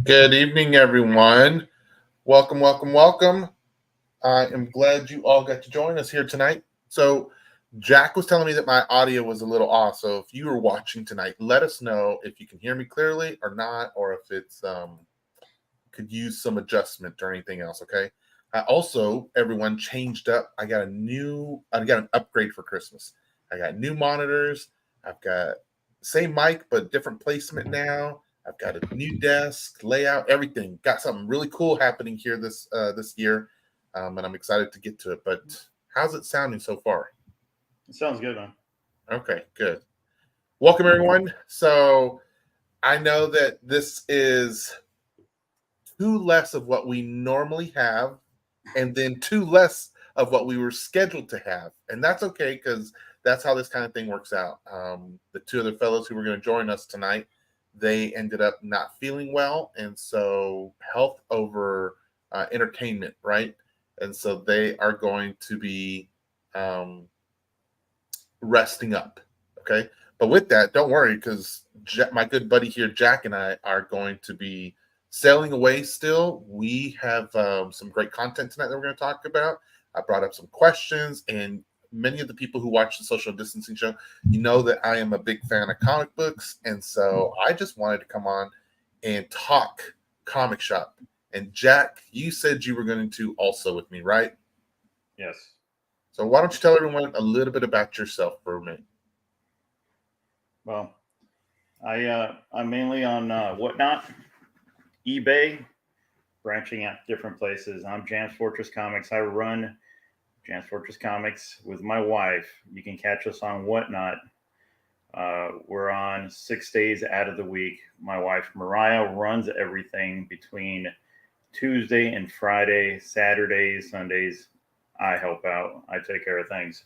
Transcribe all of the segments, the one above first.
Good evening, everyone. Welcome, welcome, welcome. I am glad you all got to join us here tonight. So, Jack was telling me that my audio was a little off. So, if you are watching tonight, let us know if you can hear me clearly or not, or if it's could use some adjustment or anything else. Okay. Also, everyone changed up. I got an upgrade for Christmas. I got new monitors. I've got same mic but different placement now. I've got a new desk layout, everything. Got something really cool happening here this year, and I'm excited to get to it. But how's it sounding so far? It sounds good, man. Okay, good. Welcome everyone. So I know that this is two less of what we normally have, and then two less of what we were scheduled to have. And that's okay because that's how this kind of thing works out. The two other fellows who were going to join us tonight, they ended up not feeling well. And so health over entertainment, right? And so they are going to be um, resting up. Okay. But with that, don't worry because my good buddy here, Jack, and I are going to be sailing away still. We have some great content tonight that we're going to talk about. I brought up some questions, and many of the people who watch the social distancing show, you know that I am a big fan of comic books. And so I just wanted to come on and talk comic shop. And Jack, you said you were going to also with me, right? Yes. So why don't you tell everyone a little bit about yourself for a minute? Well, I'm mainly on Whatnot, eBay, branching out different places. I'm Jams Fortress Comics. I run Jams Fortress Comics with my wife. You can catch us on Whatnot. We're on 6 days out of the week. My wife Mariah runs everything between Tuesday and Friday, Saturdays, Sundays. I help out. I take care of things.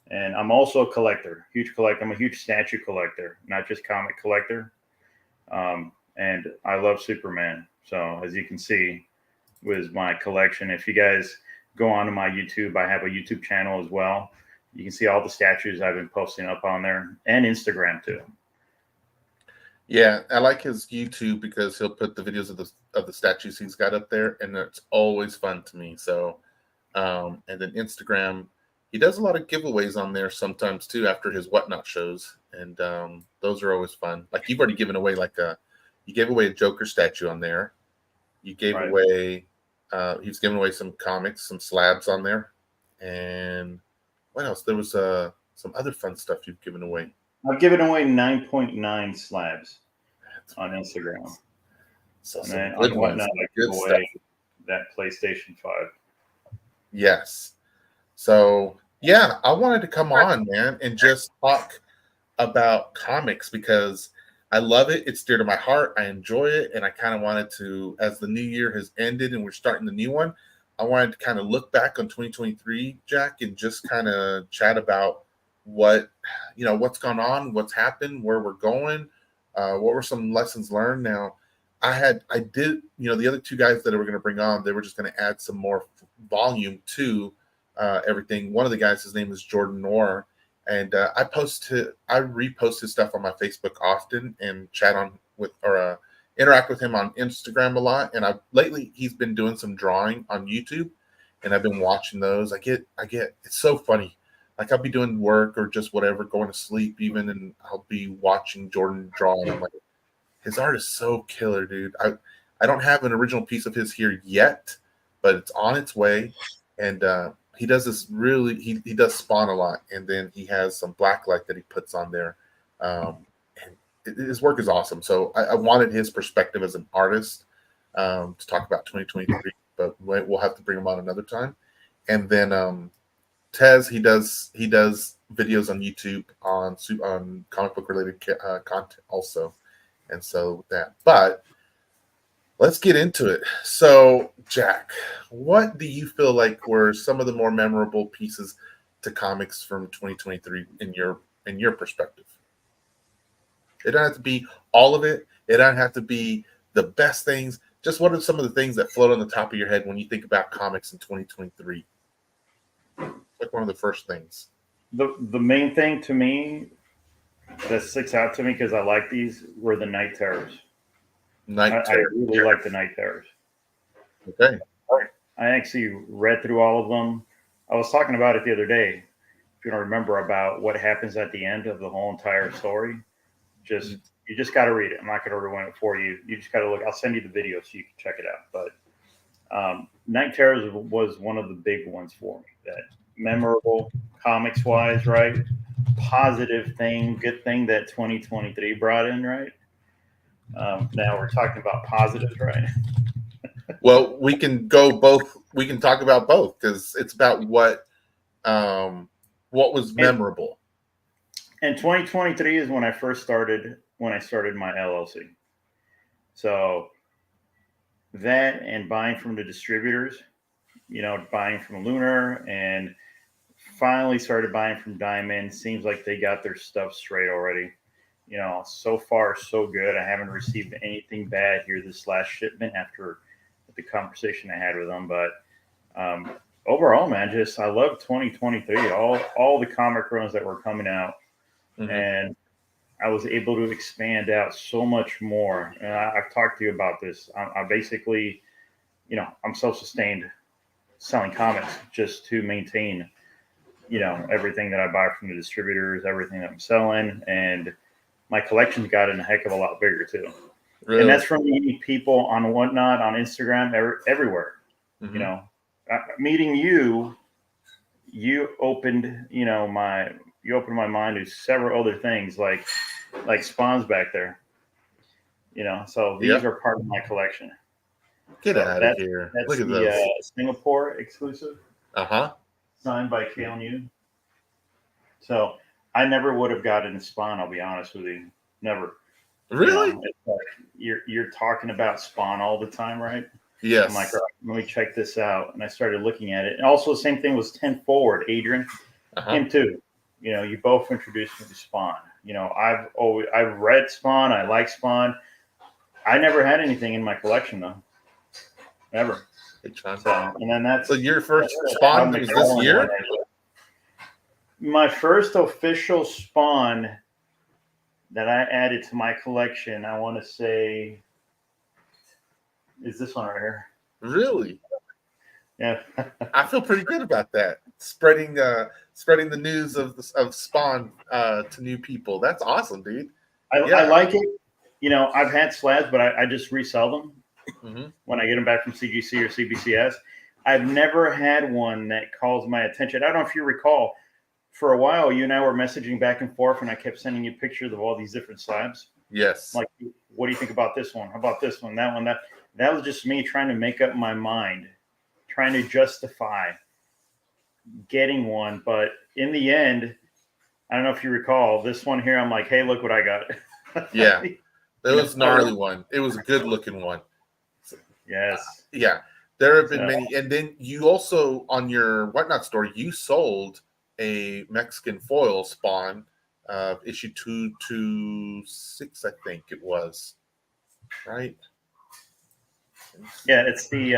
And I'm also a collector, huge collector. I'm a huge statue collector, not just comic collector. And I love Superman. So as you can see, with my collection, if you guys go onto my YouTube, I have a YouTube channel as well. You can see all the statues I've been posting up on there, and Instagram too. Yeah, I like his YouTube because he'll put the videos of the statues he's got up there, and it's always fun to me. So, and then Instagram, he does a lot of giveaways on there sometimes too after his Whatnot shows, and those are always fun. Like you've already given away you gave away a Joker statue on there. You gave Right. away, he's given away some comics, some slabs on there, and what else? There was some other fun stuff you've given away. I've given away 9.9 slabs on Instagram. So And some then good on ones, Whatnot, I good give stuff. away that PlayStation 5. Yes. So yeah, I wanted to come on, man, and just talk about comics because I love it. It's dear to my heart. I enjoy it, and I kind of wanted to, as the new year has ended and we're starting the new one, I wanted to kind of look back on 2023, Jack, and just kind of chat about what's gone on, what's happened, where we're going, what were some lessons learned. Now, I did, the other two guys that were going to bring on, they were just going to add some more volume to everything. One of the guys, his name is Jordan Noir, and I repost his stuff on my Facebook often and chat on with or interact with him on Instagram a lot. And lately he's been doing some drawing on YouTube, and I've been watching those. I get it's so funny. Like I'll be doing work or just whatever, going to sleep even, and I'll be watching Jordan draw, and I'm like, his art is so killer, dude. I don't have an original piece of his here yet, but it's on its way. And he does this really he does Spawn a lot, and then he has some blacklight that he puts on there. And his work is awesome. So I wanted his perspective as an artist to talk about 2023, but we'll have to bring him on another time. And then Tez, he does videos on YouTube on comic book related content also. And so with that, but let's get into it. So, Jack, what do you feel like were some of the more memorable pieces to comics from 2023 in your perspective? It don't have to be all of it. It don't have to be the best things. Just what are some of the things that float on the top of your head when you think about comics in 2023? Like one of the first things. The main thing to me that sticks out to me because I like these were the night terrors. Night I Terror. really like the Night Terrors. Okay. I actually read through all of them. I was talking about it the other day. If you don't remember about what happens at the end of the whole entire story, Mhm. you just got to read it. I'm not going to ruin it for you. You just got to look. I'll send you the video so you can check it out. But Night Terrors was one of the big ones for me. That memorable comics wise, right? Positive thing, good thing that 2023 brought in, right? Now we're talking about positives, right? Well, we can go both. We can talk about both because it's about what was And, memorable. and 2023 is when I first started my LLC. So that and buying from the distributors, buying from Lunar and finally started buying from Diamond. Seems like they got their stuff straight already. So far so good. I haven't received anything bad here this last shipment after the conversation I had with them. But overall, man, just I love 2023. All the comic runs that were coming out, and I was able to expand out so much more. And I've talked to you about this. I basically, I'm self-sustained selling comics just to maintain, everything that I buy from the distributors, everything that I'm selling, and my collection's gotten a heck of a lot bigger too. Really? And that's from meeting people on Whatnot, on Instagram, everywhere. Mm-hmm. Meeting you opened, you opened my mind to several other things like Spawn's back there. So these are part of my collection. Get So out of here. that's Look at the those. Singapore exclusive. Uh-huh. Signed by Kale New. So I never would have gotten Spawn, I'll be honest with you. Never. Really? It's like you're talking about Spawn all the time, right? Yes. I'm like, all right, let me check this out. And I started looking at it. And also the same thing was 10 Forward, Adrian. Him too. You both introduced me to Spawn. I've read Spawn, I like Spawn. I never had anything in my collection though. Never. So, and then so your first Spawn was this year? My first official Spawn that I added to my collection, I want to say, is this one right here. Really? Yeah. I feel pretty good about that. Spreading the news of Spawn to new people. That's awesome, dude. I like it. I've had slabs, but I just resell them when I get them back from CGC or CBCS. I've never had one that calls my attention. I don't know if you recall, for a while, you and I were messaging back and forth, and I kept sending you pictures of all these different slabs. Yes. Like, what do you think about this one? How about this one? That one? That was just me trying to make up my mind, trying to justify getting one. But in the end, I don't know if you recall, this one here, I'm like, hey, look what I got. Yeah. That was a gnarly one. It was a good looking one. Yes. Yeah. There have been many. And then you also, on your Whatnot store, you sold a Mexican foil Spawn, issue 226, I think it was. Right? Yeah, it's the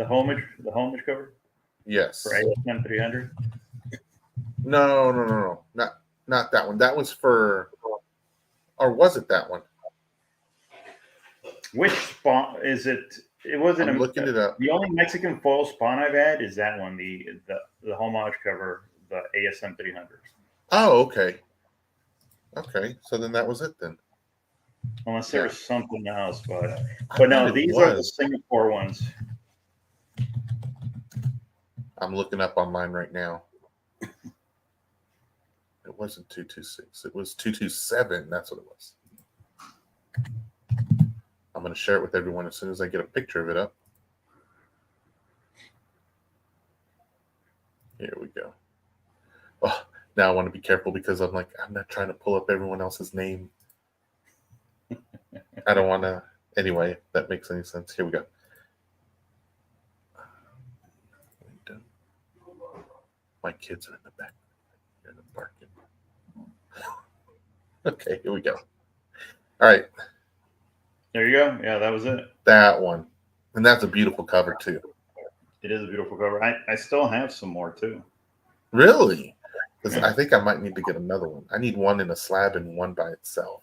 homage cover. Yes. For ASM 300. No. Not that one. That was for, or was it that one? Which Spawn is it? It wasn't. I'm looking it up. The only Mexican foil Spawn I've had is that one, the homage cover, the ASM 300. Oh, okay. Okay, so then that was it then. Unless there was something else, but no, these are the Singapore ones. I'm looking up online right now. It wasn't 226. It was 227. That's what it was. I'm going to share it with everyone as soon as I get a picture of it up. Here we go. Oh, now I want to be careful because I'm not trying to pull up everyone else's name. I don't want to. Anyway, if that makes any sense. Here we go. My kids are in the back. They're barking. Okay, here we go. All right. There you go. Yeah, that was it. That one. And that's a beautiful cover, too. It is a beautiful cover. I still have some more, too. Really? Because I think I might need to get another one. I need one in a slab and one by itself.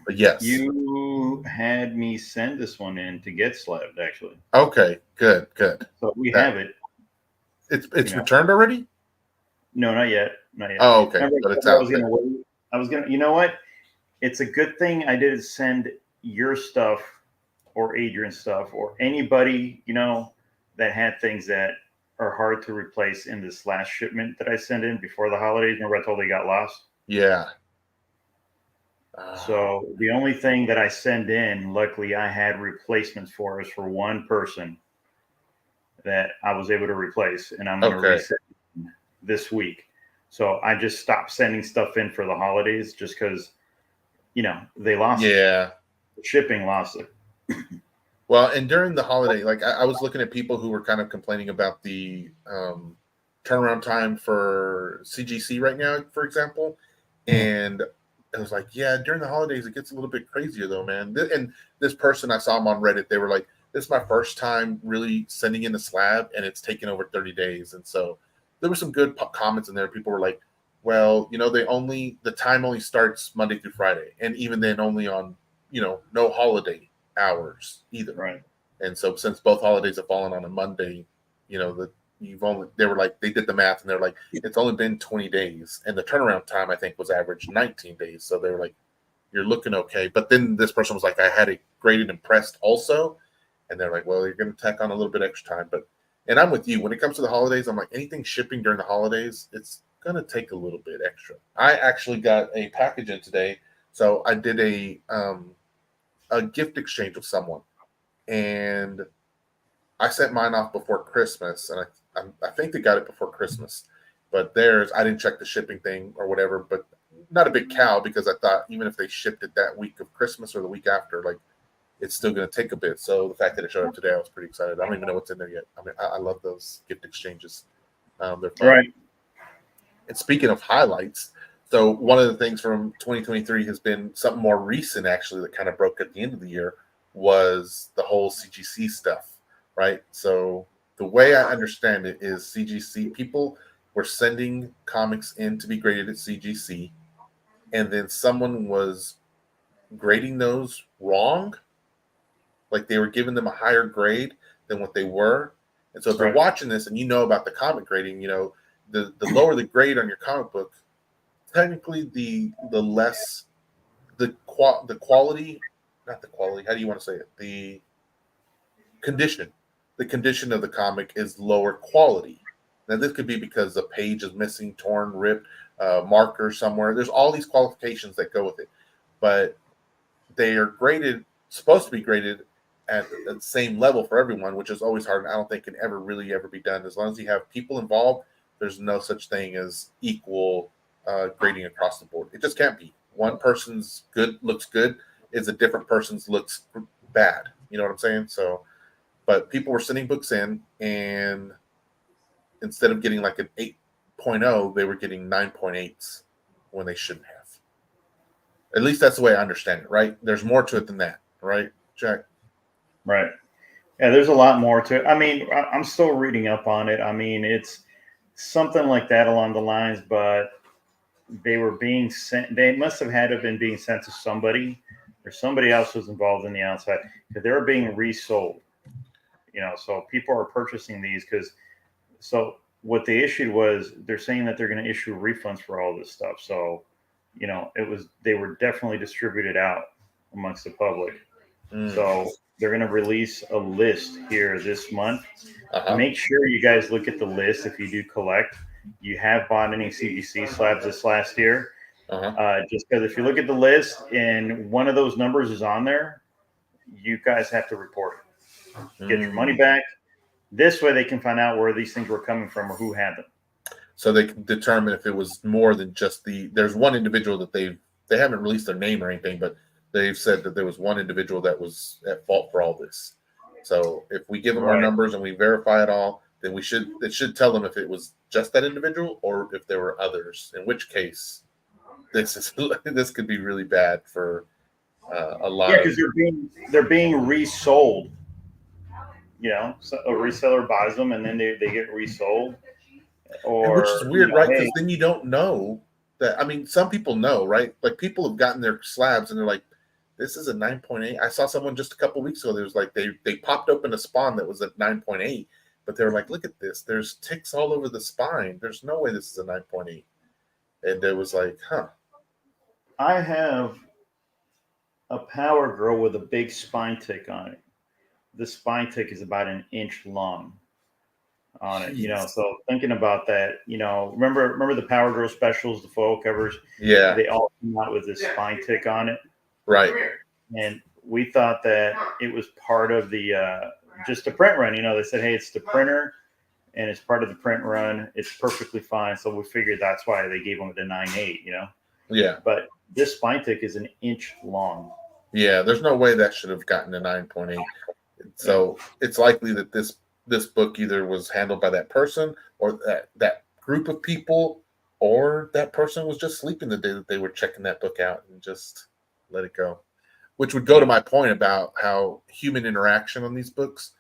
But yes. You had me send this one in to get slabbed, actually. Okay. Good. Good. So we That have it. it's returned already. No, not yet. Not yet. Oh, okay. Remember, But I it's said I was out going to there. wait. I was going to, you know what? It's a good thing I didn't send your stuff or Adrian's stuff or anybody, that had things that are hard to replace in this last shipment that I sent in before the holidays. Remember, I told you they got lost? Yeah. So the only thing that I send in, luckily, I had replacements for is for one person that I was able to replace, and I'm going to Okay. reset this week. So I just stopped sending stuff in for the holidays just because, they lost it. Yeah. Shipping lost it. Well, and during the holiday, like I was looking at people who were kind of complaining about the turnaround time for CGC right now, for example, and it was like, yeah, during the holidays it gets a little bit crazier though, man. And this person, I saw them on Reddit, they were like, "This is my first time really sending in a slab, and it's taken over 30 days." And so there were some good comments in there. People were like, "Well, the time only starts Monday through Friday, and even then, only on no holiday hours either." Right. And so since both holidays have fallen on a Monday, that they were like, they did the math and they're like, it's only been 20 days. And the turnaround time I think was average 19 days. So they were like, you're looking okay. But then this person was like, I had it graded and pressed also. And they're like, well, you're gonna tack on a little bit extra time. And I'm with you. When it comes to the holidays, I'm like, anything shipping during the holidays, it's gonna take a little bit extra. I actually got a package in today. So I did a gift exchange with someone, and I sent mine off before Christmas, and I think they got it before Christmas. But theirs, I didn't check the shipping thing or whatever. But not a big cow, because I thought even if they shipped it that week of Christmas or the week after, like it's still going to take a bit. So the fact that it showed up today, I was pretty excited. I don't even know what's in there yet. I mean, I love those gift exchanges. They're fun. Right. And speaking of highlights, so one of the things from 2023 has been something more recent, actually, that kind of broke at the end of the year, was the whole CGC stuff, right? So the way I understand it is CGC people were sending comics in to be graded at CGC, and then someone was grading those wrong, like they were giving them a higher grade than what they were. And so if you're Right. watching this and you know about the comic grading, the lower the grade on your comic book, technically the less the quality, not the quality, how do you want to say it, condition the condition of the comic is lower quality. Now this could be because the page is missing, torn, ripped, marker somewhere. There's all these qualifications that go with it, but they are graded, supposed to be graded at the same level for everyone, which is always hard, and I don't think can ever be done. As long as you have people involved, there's no such thing as equal grading across the board. It just can't be. One person's good looks good is a different person's looks bad. You know what I'm saying? So, but people were sending books in, and instead of getting like an 8.0, they were getting 9.8s when they shouldn't have. At least that's the way I understand it, right? There's more to it than that, right, Jack? Right. Yeah, there's a lot more to it. I mean, I'm still reading up on it. I mean, it's something like that along the lines, but they were being sent. They must have had to have been being sent to somebody, or somebody else was involved in the outside, because they were being resold. So people are purchasing these because. So what they issued was they're saying that they're going to issue refunds for all this stuff. So, they were definitely distributed out amongst the public. So they're going to release a list here this month. Make sure you guys look at the list if you do collect. You have bought any CGC slabs this last year. Just because if you look at the list and one of those numbers is on there, you guys have to report it. Get your money back. This way they can find out where these things were coming from or who had them. So they can determine if it was more than just there's one individual that they haven't released their name or anything, but they've said that there was one individual that was at fault for all this. So if we give them our numbers and we verify it all, then it should tell them if it was just that individual or if there were others. In which case, this could be really bad for a lot. Yeah, because they're being resold. So a reseller buys them and then they get resold. Which is Or weird, right? Because hey, then you don't know. that, I mean, some people know, right? Like people have gotten their slabs and they're like, this is a 9.8. I saw someone just a couple weeks ago. There was like they popped open a spawn that was at 9.8, but they were like, look at this. There's ticks all over the spine. There's no way this is a 9.8. And it was like, huh. I have a Power Girl with a big spine tick on it. The spine tick is about an inch long on it. Jeez. So thinking about that, remember the Power Girl specials, the foil covers? Yeah. They all come out with this spine tick on it. Right. And we thought that it was part of the just the print run. They said, hey, it's the printer and it's part of the print run. It's perfectly fine. So we figured that's why they gave them the 9.8, Yeah. But this spine tick is an inch long. Yeah. There's no way that should have gotten a 9.8. So it's likely that this book either was handled by that person or that group of people, or that person was just sleeping the day that they were checking that book out and just let it go. Which would go to my point about how human interaction on these books,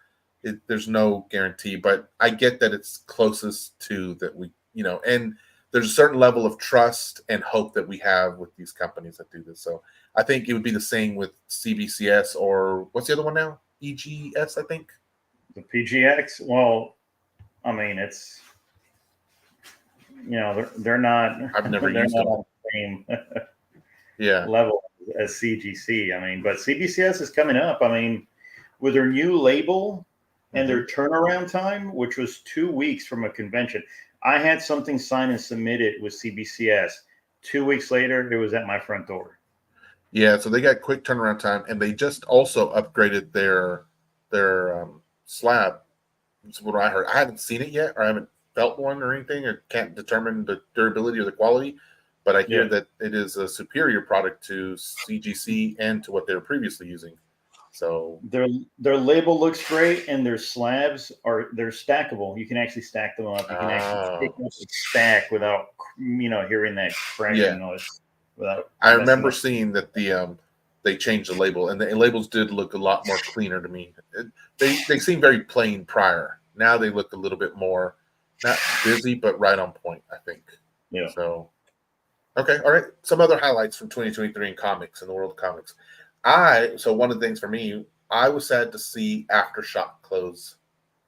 there's no guarantee, but I get that it's closest to that we, and there's a certain level of trust and hope that we have with these companies that do this. So I think it would be the same with CBCS, or what's the other one now? EGS, I think. The PGX. Well, I mean, it's they're not. I've never they're used not them. on the same Yeah. level as CGC. I mean, but CBCS is coming up. I mean, with their new label and their turnaround time, which was 2 weeks from a convention. I had something signed and submitted with CBCS. 2 weeks later, it was at my front door. Yeah, so they got quick turnaround time, and they just also upgraded their slab. That's what I heard. I haven't seen it yet, or I haven't felt one or anything, or can't determine the durability or the quality. But I hear that it is a superior product to CGC and to what they were previously using. So their label looks great, and their slabs they're stackable. You can actually stack them up. You can actually pick up and stack without hearing that cracking noise. I remember seeing that they changed the label, and the labels did look a lot more cleaner to me. They seemed very plain prior. Now they look a little bit more, not busy, but right on point, I think. Yeah. So, okay, all right. Some other highlights from 2023 in comics, in the world of comics. So one of the things for me, I was sad to see Aftershock close.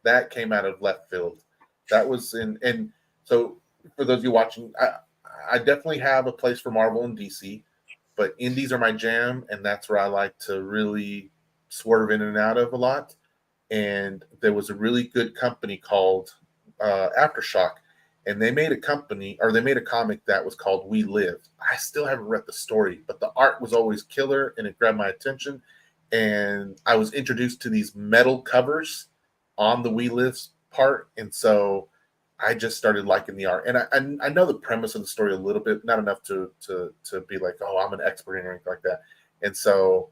That came out of left field. That was and so for those of you watching, I definitely have a place for Marvel and DC, but indies are my jam, and that's where I like to really swerve in and out of a lot. And there was a really good company called Aftershock, and they made a comic that was called We Live. I still haven't read the story, but the art was always killer, and it grabbed my attention. And I was introduced to these metal covers on the We Live part, and so I just started liking the art. And I know the premise of the story a little bit, not enough to be like, oh, I'm an expert in anything like that. And so,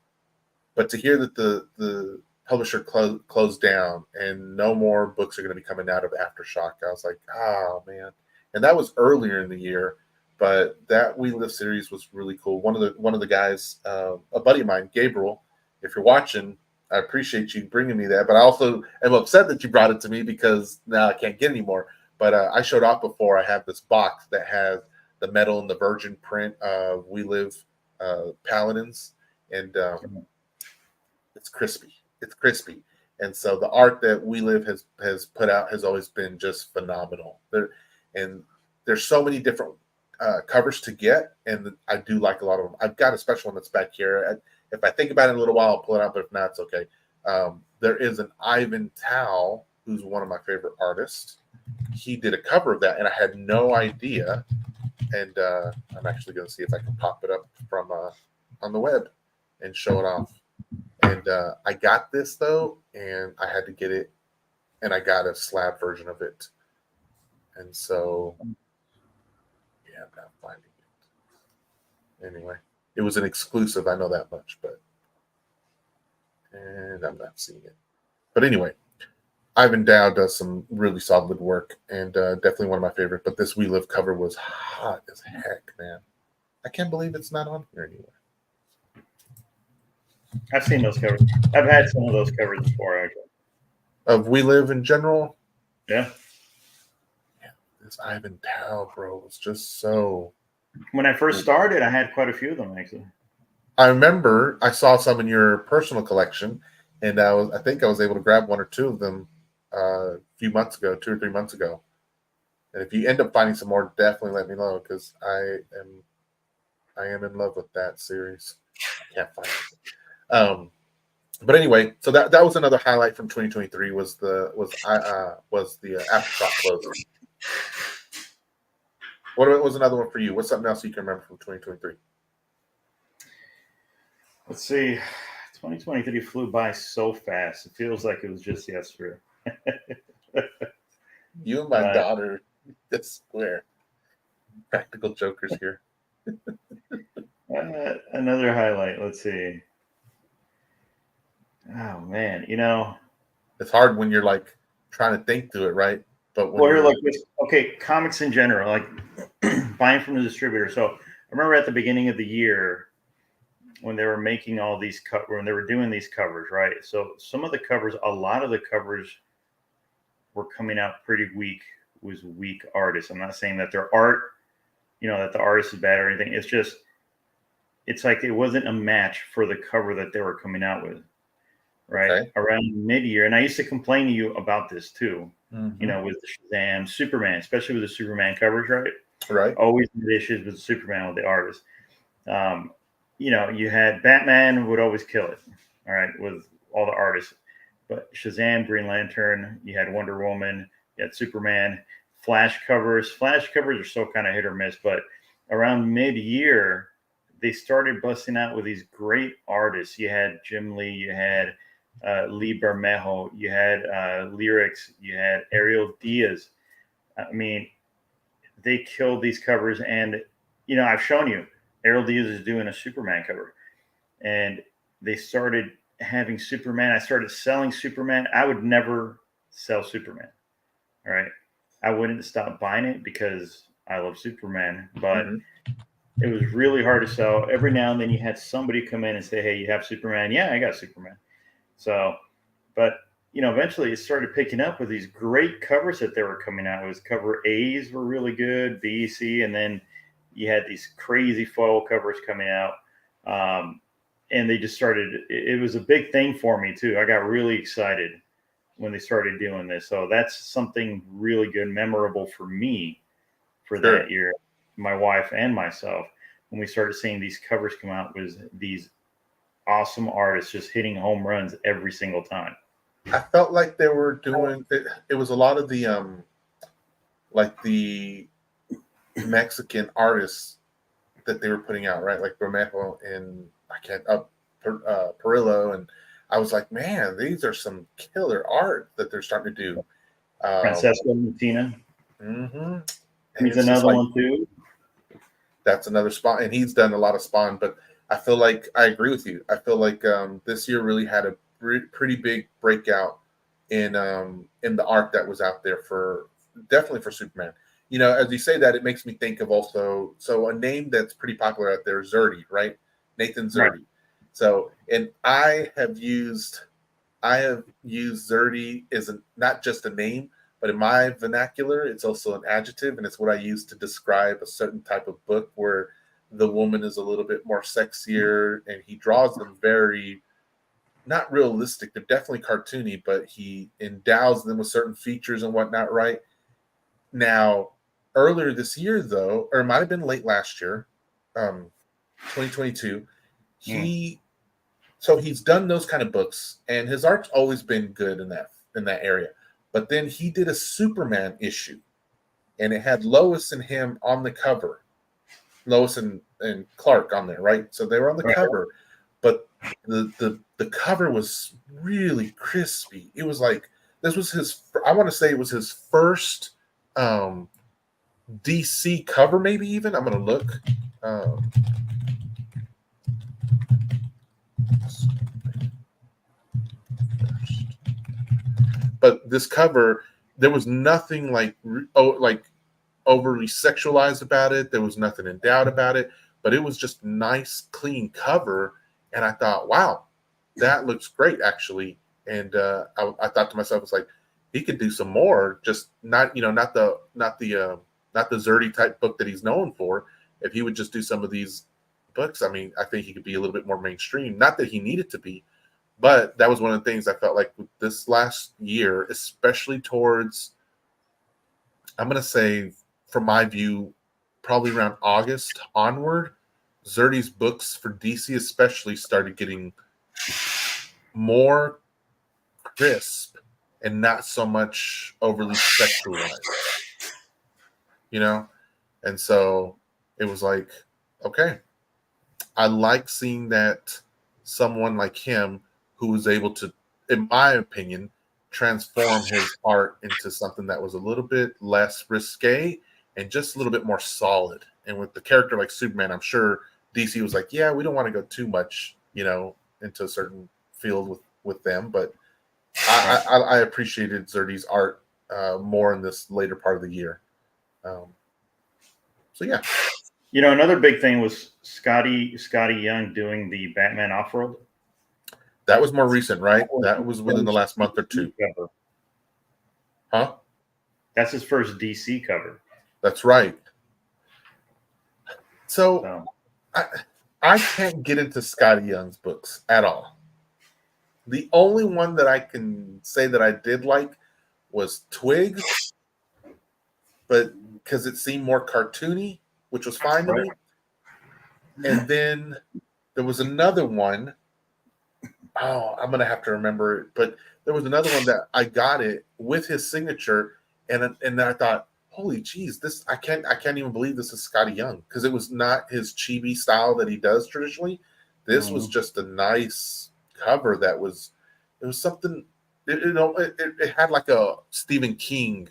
but to hear that the publisher closed down and no more books are going to be coming out of Aftershock, I was like, oh man. And that was earlier in the year, but that We Live series was really cool. One of the guys, a buddy of mine, Gabriel, if you're watching, I appreciate you bringing me that, but I also am upset that you brought it to me because now I can't get any more. But I showed off before. I have this box that has the metal and the virgin print of We Live Paladins, and it's crispy. It's crispy. And so the art that We Live has put out has always been just phenomenal. There's so many different covers to get, and I do like a lot of them. I've got a special one that's back here. If I think about it in a little while, I'll pull it out, but if not, it's okay. There is an Ivan Tao, who's one of my favorite artists. He did a cover of that, and I had no idea. And I'm actually going to see if I can pop it up from on the web and show it off. And I got this though, and I had to get it, and I got a slab version of it. And so, yeah, I'm not finding it. Anyway, it was an exclusive. I know that much, and I'm not seeing it. But anyway, Ivan Dow does some really solid work, and definitely one of my favorite. But this We Live cover was hot as heck, man. I can't believe it's not on here anywhere. I've seen those covers. I've had some of those covers before, actually. Of We Live in general? Yeah. This Ivan Dow, bro, was just so When I first started, I had quite a few of them actually. I remember I saw some in your personal collection, and I think I was able to grab one or two of them a few months ago, 2 or 3 months ago. And if you end up finding some more, definitely let me know because I am in love with that series. I can't find it. But anyway, so that was another highlight from 2023 was the aftershock closing. What was another one for you? What's something else you can remember from 2023? Let's see. 2023 flew by so fast. It feels like it was just yesterday. You and my But daughter, that's square. Practical jokers here. another highlight. Let's see. Oh man, It's hard when you're like trying to think through it, right? But when well, you're you're like this. Okay, comics in general, like buying from the distributor. So I remember at the beginning of the year when they were making all these when they were doing these covers, right? So some of the covers, a lot of the covers were coming out pretty weak. Was weak artists. I'm not saying that their art, that the artist is bad or anything. It's just, it's like it wasn't a match for the cover that they were coming out with, right? okay. Around mid-year, and I used to complain to you about this too. Mm-hmm. With the Shazam, Superman, especially with the Superman covers, right? Right. Always had issues with Superman with the artist. Um, you had Batman would always kill it, all right, with all the artists. But Shazam, Green Lantern, you had Wonder Woman, you had Superman, Flash covers. Flash covers are still kind of hit or miss, but around mid-year, they started busting out with these great artists. You had Jim Lee, you had Lee Bermejo, you had Lyrics, you had Ariel Diaz. I mean, they killed these covers, and I've shown you Ariel Diaz is doing a Superman cover, and they started having Superman. I started selling Superman. I would never sell Superman. All right. I wouldn't stop buying it because I love Superman, but Mm-hmm. it was really hard to sell. Every now and then you had somebody come in and say, "Hey, you have Superman?" Yeah, I got Superman. So, but eventually it started picking up with these great covers that they were coming out with. Cover A's were really good, B, C, and then you had these crazy foil covers coming out. And they just started, it was a big thing for me too. I got really excited when they started doing this. So that's something really good, memorable for me for Sure. that year, my wife and myself, when we started seeing these covers come out, was these awesome artists just hitting home runs every single time. I felt like they were doing it. It was a lot of the like the Mexican artists that they were putting out, right? Like Bermejo and I can't Perillo, and I was like, man, these are some killer art that they're starting to do. Francesco Mutina, Mm-hmm. And he's it's just another like one too. that's another Spawn, and he's done a lot of Spawn. But I feel like I agree with you. I feel like this year really had a pretty big breakout in the art that was out there for definitely for Superman. As you say that, it makes me think of also a name that's pretty popular out there, Zerdy, right? Nathan Right. Zerdy. So, and I have used Zerdy as not just a name, but in my vernacular, it's also an adjective, and it's what I use to describe a certain type of book where the woman is a little bit more sexier, and he draws them very not realistic. They're definitely cartoony, but he endows them with certain features and whatnot. Right now, earlier this year, though, or it might have been late last year, 2022, Mm. he's done those kind of books, and his art's always been good in that area. But then he did a Superman issue, and it had Lois and him on the cover, Lois and Clark on there, right? So they were on the Right. cover, but the cover was really crispy. It was like this was his. I want to say it was his first DC cover, maybe even. I'm gonna look. Um, but this cover, there was nothing like overly sexualized about it. There was nothing in doubt about it, but it was just nice, clean cover. And I thought, wow, that looks great, actually. And I thought to myself, it's like he could do some more, just not the Zerdy type book that he's known for, if he would just do some of these books, I mean, I think he could be a little bit more mainstream. Not that he needed to be, but that was one of the things I felt like with this last year, especially towards, I'm going to say, from my view, probably around August onward, Zerdy's books for DC especially started getting more crisp and not so much overly sexualized, you know? And so it was like, okay, I like seeing that someone like him who was able to, in my opinion, transform his art into something that was a little bit less risque and just a little bit more solid. And with the character like Superman, I'm sure DC was like, yeah, we don't want to go too much, into a certain field with them. But I appreciated Zerdy's art more in this later part of the year. So yeah. Another big thing was Scotty Young doing the Batman Off-World. That was more recent, right? That was within the last month or two. Cover. Huh? That's his first DC cover. That's right. So I can't get into Scotty Young's books at all. The only one that I can say that I did like was Twigs, but because it seemed more cartoony, which was fine to me. And then there was another one. Oh, I'm gonna have to remember it, but there was another one that I got it with his signature, and then I thought, holy geez, this I can't even believe this is Scotty Young, because it was not his chibi style that he does traditionally. This was just a nice cover it was something, it had like a Stephen King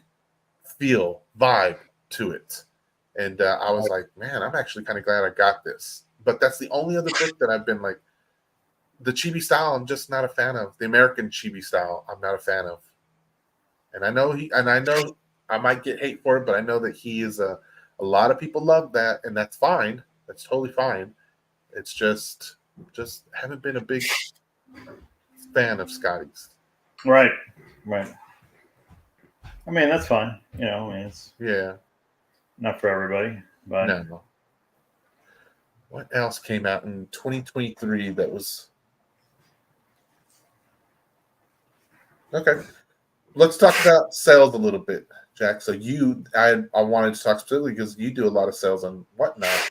vibe to it, and I was like, man, I'm actually kind of glad I got this. But that's the only other book that I've been like, the chibi style I'm just not a fan of. The American chibi style I'm not a fan of. And I know I might get hate for it, but I know that he is a lot of people love that, and that's fine. That's totally fine. It's just haven't been a big fan of Scotty's. Right. I mean, that's fine. It's not for everybody. But no. What else came out in 2023 that was okay? Let's talk about sales a little bit, Jack. So I wanted to talk specifically because you do a lot of sales and whatnot.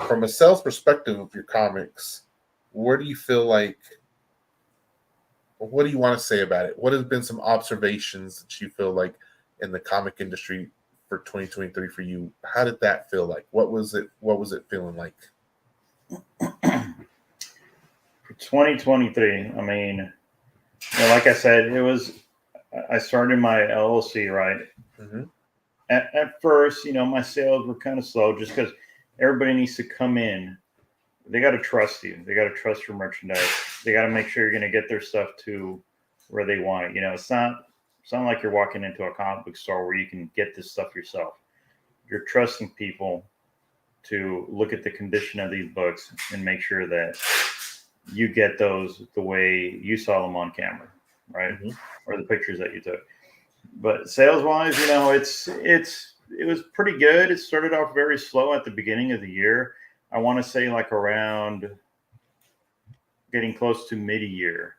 From a sales perspective of your comics, where do you feel like? What do you want to say about it? What has been some observations that you feel like in the comic industry for 2023 for you? How did that feel like? What was it feeling like? For 2023, I mean, like I said, I started my LLC, right? Mm-hmm. At first, my sales were kind of slow just because everybody needs to come in. They got to trust you. They got to trust your merchandise. They got to make sure you're going to get their stuff to where they want it. It's not like you're walking into a comic book store where you can get this stuff yourself. You're trusting people to look at the condition of these books and make sure that you get those the way you saw them on camera, right? Mm-hmm. Or the pictures that you took. But sales wise, it was pretty good. It started off very slow at the beginning of the year. I want to say like around getting close to mid-year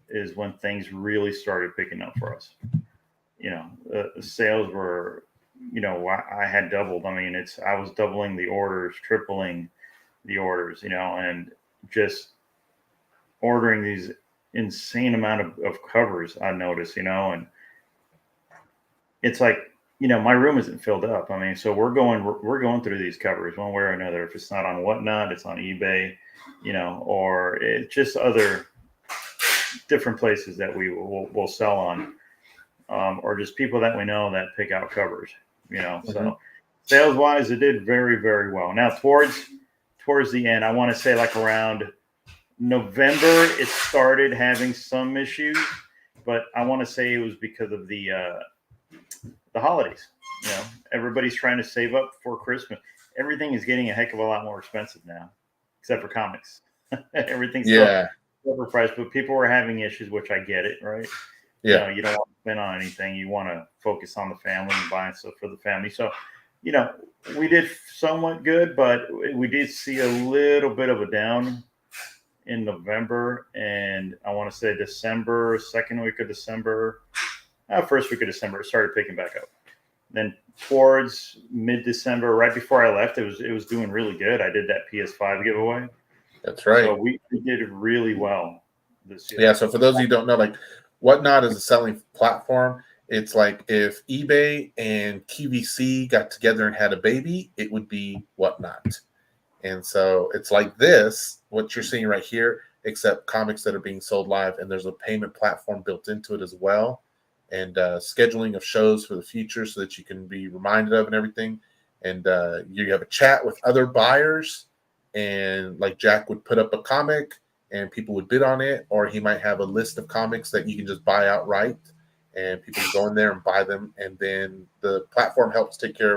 is when things really started picking up for us. The sales were, I had doubled. I mean, I was doubling the orders, tripling the orders, and just ordering these insane amount of covers, I noticed, and it's like, my room isn't filled up. I mean, so we're going through these covers one way or another. If it's not on Whatnot, it's on eBay, or it's just other different places that we'll sell on, or just people that we know that pick out covers, Mm-hmm. So sales wise, it did very, very well. Now towards the end, I want to say like around November, it started having some issues, but I want to say it was because of the holidays. Everybody's trying to save up for Christmas. Everything is getting a heck of a lot more expensive now, except for comics. Everything's still overpriced, but people were having issues, which I get it, right? Yeah. You don't want to spend on anything. You want to focus on the family and buying stuff for the family. So we did somewhat good, but we did see a little bit of a down in November, and I want to say December, second week of December, first week of December, it started picking back up. Then towards mid-December, right before I left, it was doing really good. I did that PS5 giveaway. That's right. So we did really well this year. Yeah. So for those of you who don't know, like Whatnot is a selling platform. It's like if eBay and QVC got together and had a baby, it would be Whatnot. And so it's like this, what you're seeing right here, except comics that are being sold live, and there's a payment platform built into it as well, and scheduling of shows for the future so that you can be reminded of and everything. And you have a chat with other buyers, and like Jack would put up a comic and people would bid on it, or he might have a list of comics that you can just buy outright, and people can go in there and buy them, and then the platform helps take care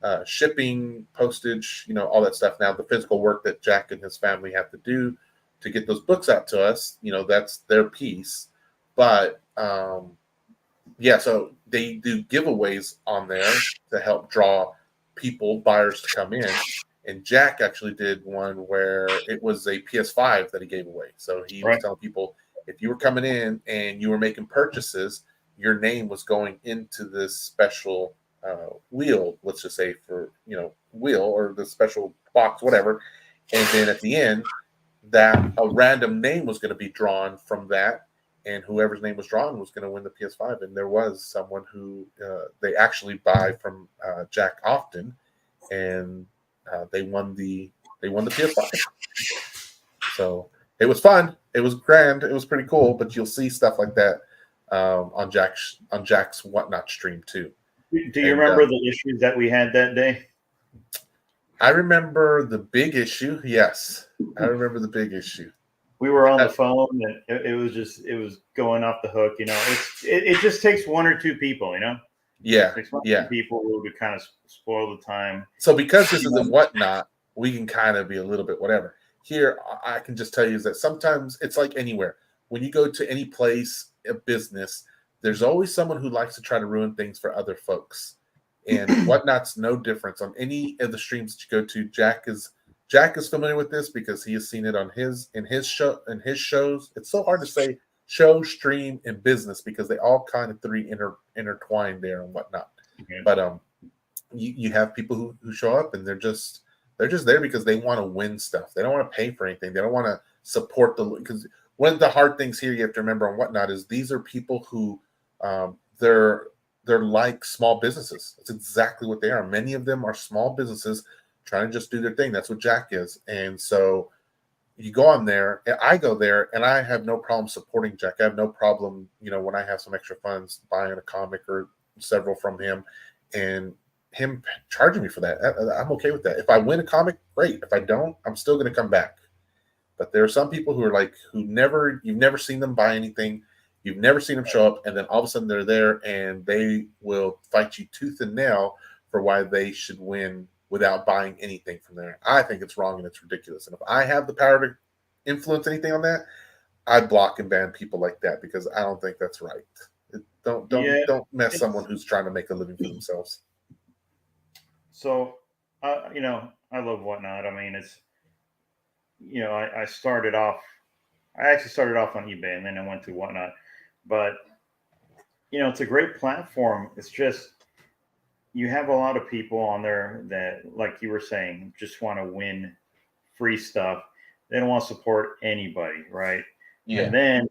of shipping, postage, all that stuff. Now, the physical work that Jack and his family have to do to get those books out to us, that's their piece. But yeah, so they do giveaways on there to help draw buyers to come in. And Jack actually did one where it was a PS5 that he gave away. So he was telling people, if you were coming in and you were making purchases, your name was going into this special wheel, let's just say for wheel or the special box, whatever. And then at the end, that a random name was going to be drawn from that, and whoever's name was drawn was going to win the PS5. And there was someone who they actually buy from Jack often, and they won the PS5. So it was fun. It was grand. It was pretty cool. But you'll see stuff like that on Jack's Whatnot stream too. Do you remember the issues that we had that day? I remember the big issue. Yes, I remember the big issue. We were on the phone, and it was going off the hook. It just takes one or two people. Yeah, it takes one or two people who would kind of spoil the time. So because this is a Whatnot, we can kind of be a little bit whatever. Here, I can just tell you is that sometimes it's like anywhere. When you go to any place, a business, there's always someone who likes to try to ruin things for other folks. And Whatnot's no difference on any of the streams that you go to. Jack is familiar with this because he has seen it on his shows. It's so hard to say show, stream, and business because they all kind of three intertwined there and whatnot. Okay. But you have people who show up and they're just there because they want to win stuff. They don't want to pay for anything. They don't want to support because one of the hard things here you have to remember on Whatnot is these are people who they're like small businesses. That's exactly what they are. Many of them are small businesses trying to just do their thing. That's what Jack is. And so you go on there, and I go there, and I have no problem supporting Jack. I have no problem, when I have some extra funds, buying a comic or several from him, and him charging me for that. I'm okay with that. If I win a comic, great. If I don't, I'm still going to come back. But there are some people who are like, you've never seen them buy anything. You've never seen them show up, and then all of a sudden they're there, and they will fight you tooth and nail for why they should win without buying anything from there. I think it's wrong and it's ridiculous. And if I have the power to influence anything on that, I block and ban people like that because I don't think that's right. Don't mess someone who's trying to make a living for themselves. So, I love Whatnot. I mean, it's, I started off. I actually started off on eBay and then I went to Whatnot. But, it's a great platform. It's just, you have a lot of people on there that, like you were saying, just want to win free stuff. They don't want to support anybody, right? Yeah. And then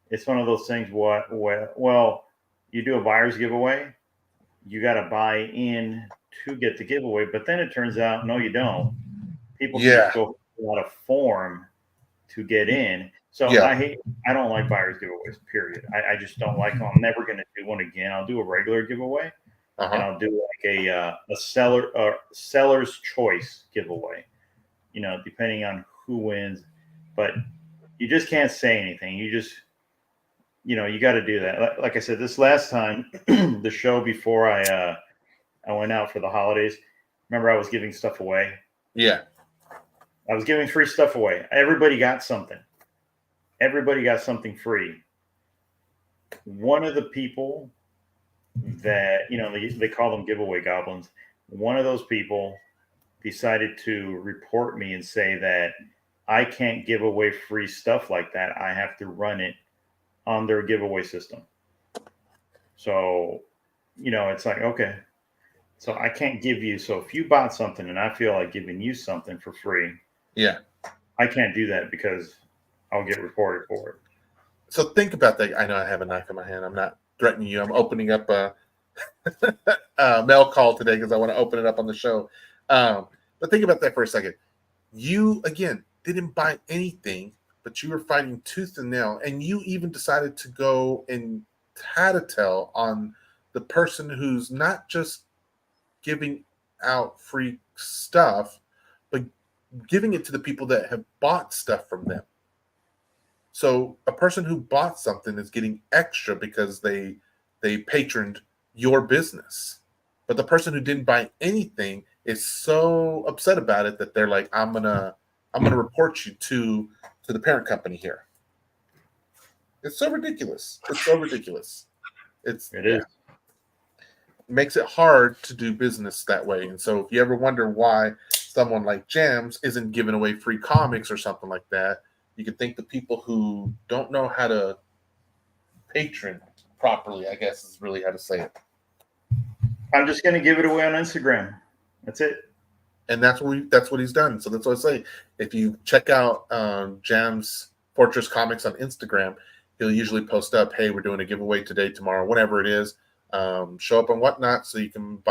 it's one of those things. Well, you do a buyer's giveaway, you got to buy in to get the giveaway. But then it turns out, no, you don't. People just go fill out a form to get in. So I don't like buyer's giveaways. Period. I just don't like them. I'm never going to do one again. I'll do a regular giveaway. And I'll do like a seller's choice giveaway, depending on who wins. But you just can't say anything. You just, you got to do that. Like I said, this last time, the show before I went out for the holidays, remember I was giving stuff away? Yeah. I was giving free stuff away. Everybody got something. Everybody got something free. One of the people that, they call them giveaway goblins. one of those people decided to report me and say that I can't give away free stuff like that. I have to run it on their giveaway system. So, it's like, okay, so I can't give you. So if you bought something and I feel like giving you something for free, Yeah. I can't do that because I'll get reported for it. So think about that. I know I have a knife in my hand. I'm not threatening you. I'm opening up a mail call today because I want to open it up on the show. But think about that for a second. You, again, didn't buy anything, but you were fighting tooth and nail. And you even decided to go and tattletale on the person who's not just giving out free stuff, but giving it to the people that have bought stuff from them. So a person who bought something is getting extra because they patroned your business. But the person who didn't buy anything is so upset about it that they're like, I'm gonna report you to the parent company here. It's so ridiculous. It's so ridiculous. It is. It makes it hard to do business that way. And so if you ever wonder why someone like Jams isn't giving away free comics or something like that, you can think the people who don't know how to patron properly, I guess is really how to say it. I'm just going to give it away on Instagram. That's it. And that's what he's done. So that's what I say. If you check out Jam's Fortress Comics on Instagram, he'll usually post up, "Hey, we're doing a giveaway today, tomorrow, whatever it is. Show up and whatnot, so you can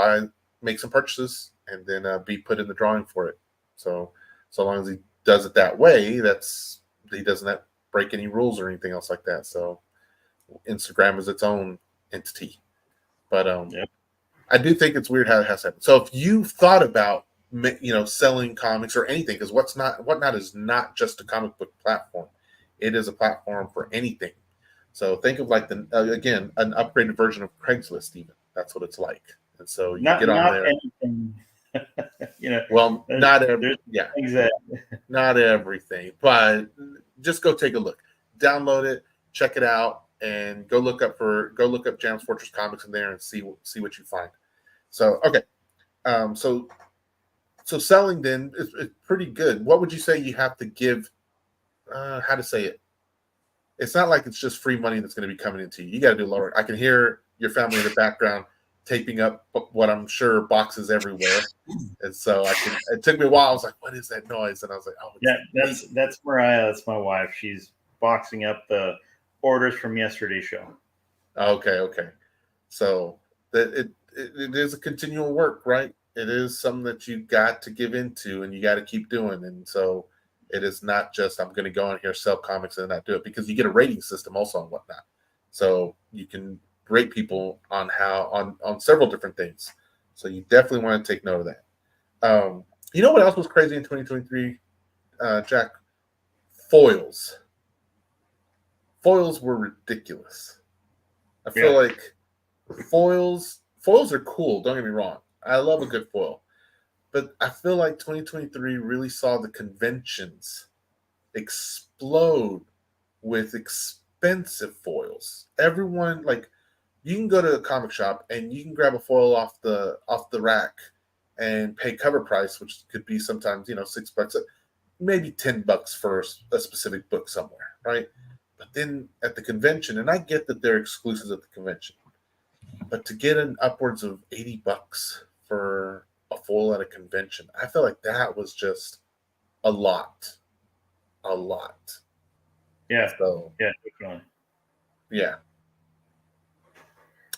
make some purchases, and then be put in the drawing for it." So long as he does it that way, he doesn't break any rules or anything else like that. So Instagram is its own entity. But Yep. I do think it's weird how it has happened. So if you've thought about selling comics or anything, because whatnot is not just a comic book platform, it is a platform for anything. So think of like again, an upgraded version of Craigslist. Even that's what it's like. And so you get on there. Anything. Well, not everything, but just go take a look, download it, check it out, and go look up Jam's Fortress Comics in there and see what you find. So okay, so selling then is pretty good. What would you say you have to give? How to say it? It's not like it's just free money that's going to be coming into you. You got to do lower. I can hear your family in the background taping up what I'm sure boxes everywhere, and so it took me a while. I was like, "What is that noise?" And I was like, "Oh, yeah, that's Mariah. That's my wife. She's boxing up the orders from yesterday's show." Okay. So it is a continual work, right? It is something that you got to give into and you got to keep doing. And so it is not just I'm going to go on here, sell comics and not do it, because you get a rating system also and whatnot. So you can rate people on on several different things. So you definitely want to take note of that. You know what else was crazy in 2023, Jack? Foils. Foils were ridiculous. I feel like foils are cool. Don't get me wrong. I love a good foil. But I feel like 2023 really saw the conventions explode with expensive foils. Everyone, like, you can go to a comic shop and you can grab a foil off the rack and pay cover price, which could be sometimes $6, maybe $10 for a specific book somewhere, right? But then at the convention, and I get that they're exclusives at the convention, but to get an upwards of $80 for a foil at a convention, I feel like that was just a lot. Yeah. So definitely. Yeah.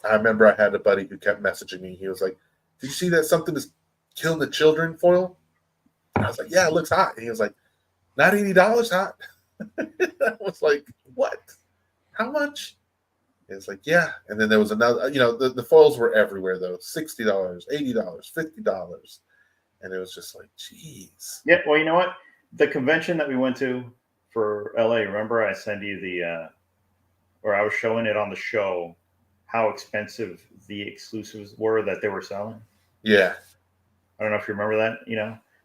I remember I had a buddy who kept messaging me. He was like, "Did you see that something is killing the children foil?" And I was like, "Yeah, it looks hot." And he was like, "Not $80 hot." I was like, "What? How much?" It's like, yeah. And then there was another, the foils were everywhere though. $60, $80, $50. And it was just like, geez. Yeah. Well, you know what? The convention that we went to for LA, remember I sent you or I was showing it on the show, how expensive the exclusives were that they were selling. Yeah. I don't know if you remember that,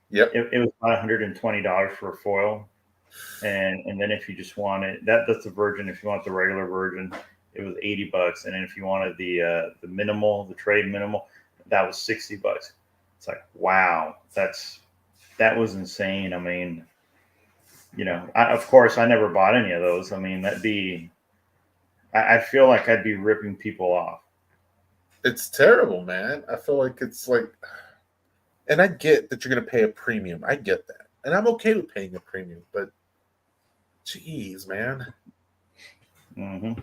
Yep. It was about $120 for a foil. And then if you just wanted that's the version. If you want the regular version, it was $80. And then if you wanted the minimal, the trade minimal, that was $60. It's like, wow, that was insane. I mean, of course, I never bought any of those. I mean, I feel like I'd be ripping people off. It's terrible, man. I feel like it's like, and I get that you're going to pay a premium. I get that. And I'm okay with paying a premium, but geez, man. Mm-hmm.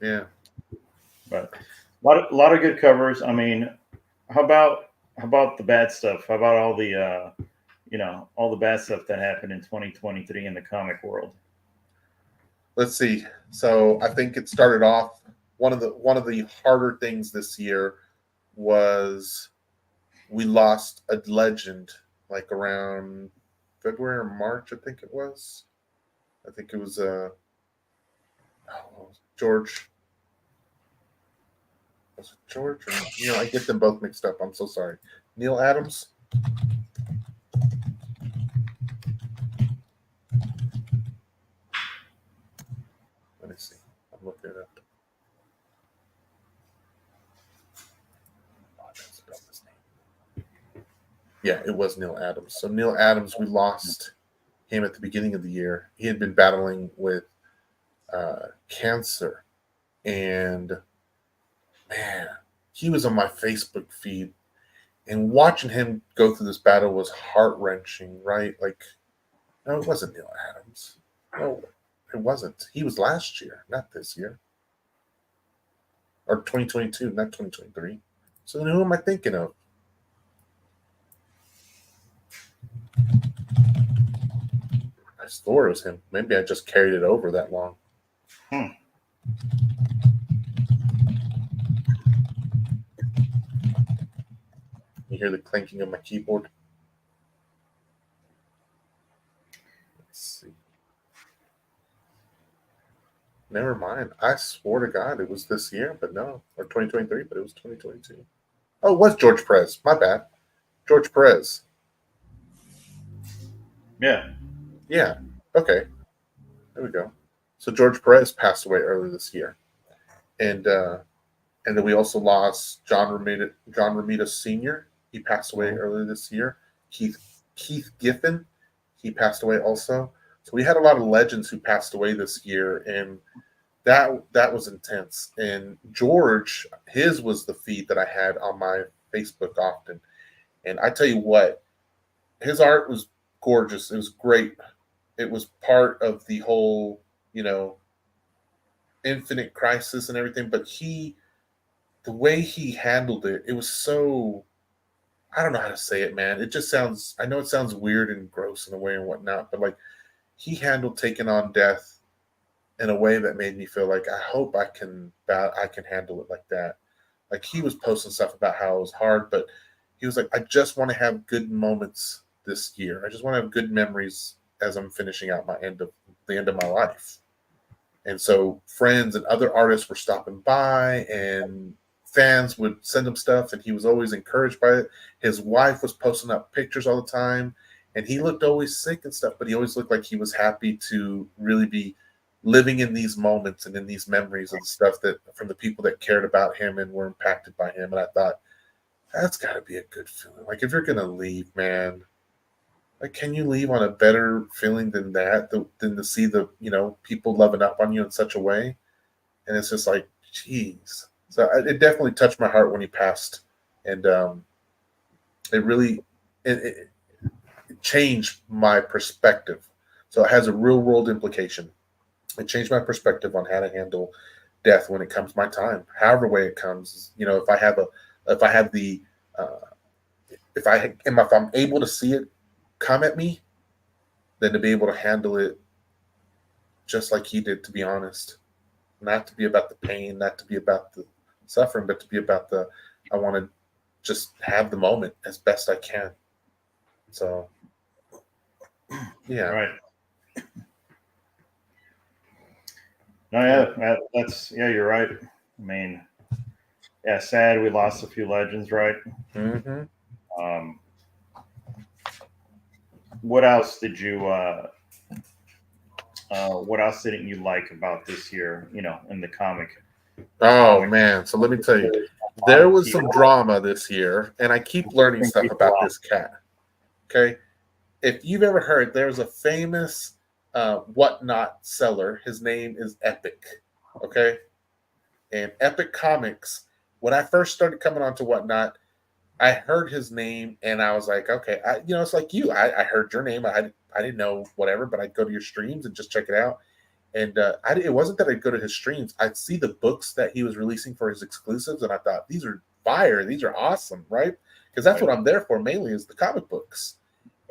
Yeah. But a lot of good covers. I mean, how about the bad stuff? How about all the bad stuff that happened in 2023 in the comic world? Let's see. So I think it started off, one of the harder things this year was we lost a legend like around February or March, I think it was. I think it was George. Was it George? Or, I get them both mixed up. I'm so sorry. Neil Adams. Let me see. I'm looking it up. Oh, I didn't spell his name. Yeah, it was Neil Adams. So Neil Adams, we lost him at the beginning of the year. He had been battling with cancer, and man, he was on my Facebook feed, and watching him go through this battle was heart wrenching. Right? Like, no, it wasn't Neil Adams. No, it wasn't. He was last year, not this year, or 2022, not 2023. So then who am I thinking of? I swore it was him. Maybe I just carried it over that long. Hmm. You hear the clanking of my keyboard? Let's see. Never mind. I swore to God it was this year, but no. Or 2023, but it was 2022. Oh, it was George Perez. My bad. George Perez. Yeah. Yeah. Okay. There we go. So George Perez passed away earlier this year. And then we also lost John Romita Sr. He passed away earlier this year. Keith Giffen, he passed away also. So we had a lot of legends who passed away this year, and that was intense. And George, his was the feed that I had on my Facebook often. And I tell you what, his art was gorgeous. It was great. It was part of the whole, infinite crisis and everything. But the way he handled it, it was so, I don't know how to say it, man. It just sounds, I know it sounds weird and gross in a way and whatnot, but like he handled taking on death in a way that made me feel like I can handle it like that. Like he was posting stuff about how it was hard, but he was like, I just want to have good moments this year. I just want to have good memories as I'm finishing out the end of my life. And so friends and other artists were stopping by, and fans would send him stuff, and he was always encouraged by it. His wife was posting up pictures all the time, and he looked always sick and stuff, but he always looked like he was happy to really be living in these moments and in these memories of the stuff that from the people that cared about him and were impacted by him. And I thought, that's got to be a good feeling. Like if you're gonna leave, man, like can you leave on a better feeling than that? Than to see the people loving up on you in such a way? And it's just like, geez. So it definitely touched my heart when he passed, and it really it changed my perspective. So it has a real world implication. It changed my perspective on how to handle death when it comes my time, however way it comes. If I have the, uh, if I'm able to see it come at me, then to be able to handle it just like he did. To be honest, not to be about the pain, not to be about the suffering, but to be about I want to just have the moment as best I can. So, yeah. Right. No, yeah, you're right. I mean, yeah, sad we lost a few legends, right? Mm-hmm. Um, what else didn't you like about this year? In the comic. Oh man, so let me tell you, there was some drama this year, and I keep learning stuff about this cat. Okay. If you've ever heard, there's a famous whatnot seller. His name is Epic. Okay. And Epic Comics, when I first started coming onto whatnot, I heard his name and I was like, okay, it's like you. I heard your name. I didn't know whatever, but I'd go to your streams and just check it out. And it wasn't that I'd go to his streams. I'd see the books that he was releasing for his exclusives, and I thought, these are fire. These are awesome, right? Because that's what I'm there for mainly, is the comic books.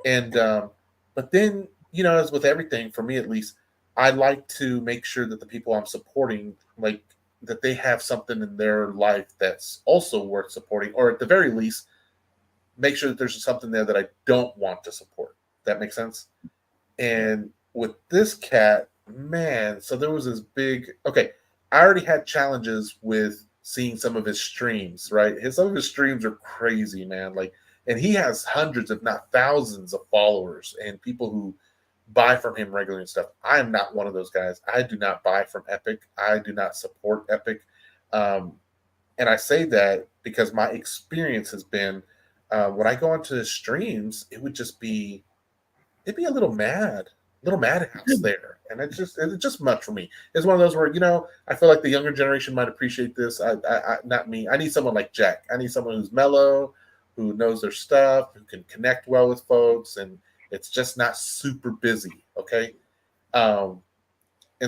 And but then, as with everything, for me at least, I like to make sure that the people I'm supporting, like, that they have something in their life that's also worth supporting, or at the very least, make sure that there's something there that I don't want to support. That makes sense? And with this cat, man, so there was this big, okay, I already had challenges with seeing some of his streams, right? Some of his streams are crazy, man. Like, and he has hundreds, if not thousands, of followers and people who buy from him regularly and stuff. I am not one of those guys. I do not buy from Epic. I do not support Epic. And I say that because my experience has been, when I go onto his streams, it'd be a little madhouse there, and it's just much for me. It's one of those where I feel like the younger generation might appreciate this. I not me. I need someone like Jack. I need someone who's mellow, who knows their stuff, who can connect well with folks, and it's just not super busy. Okay, and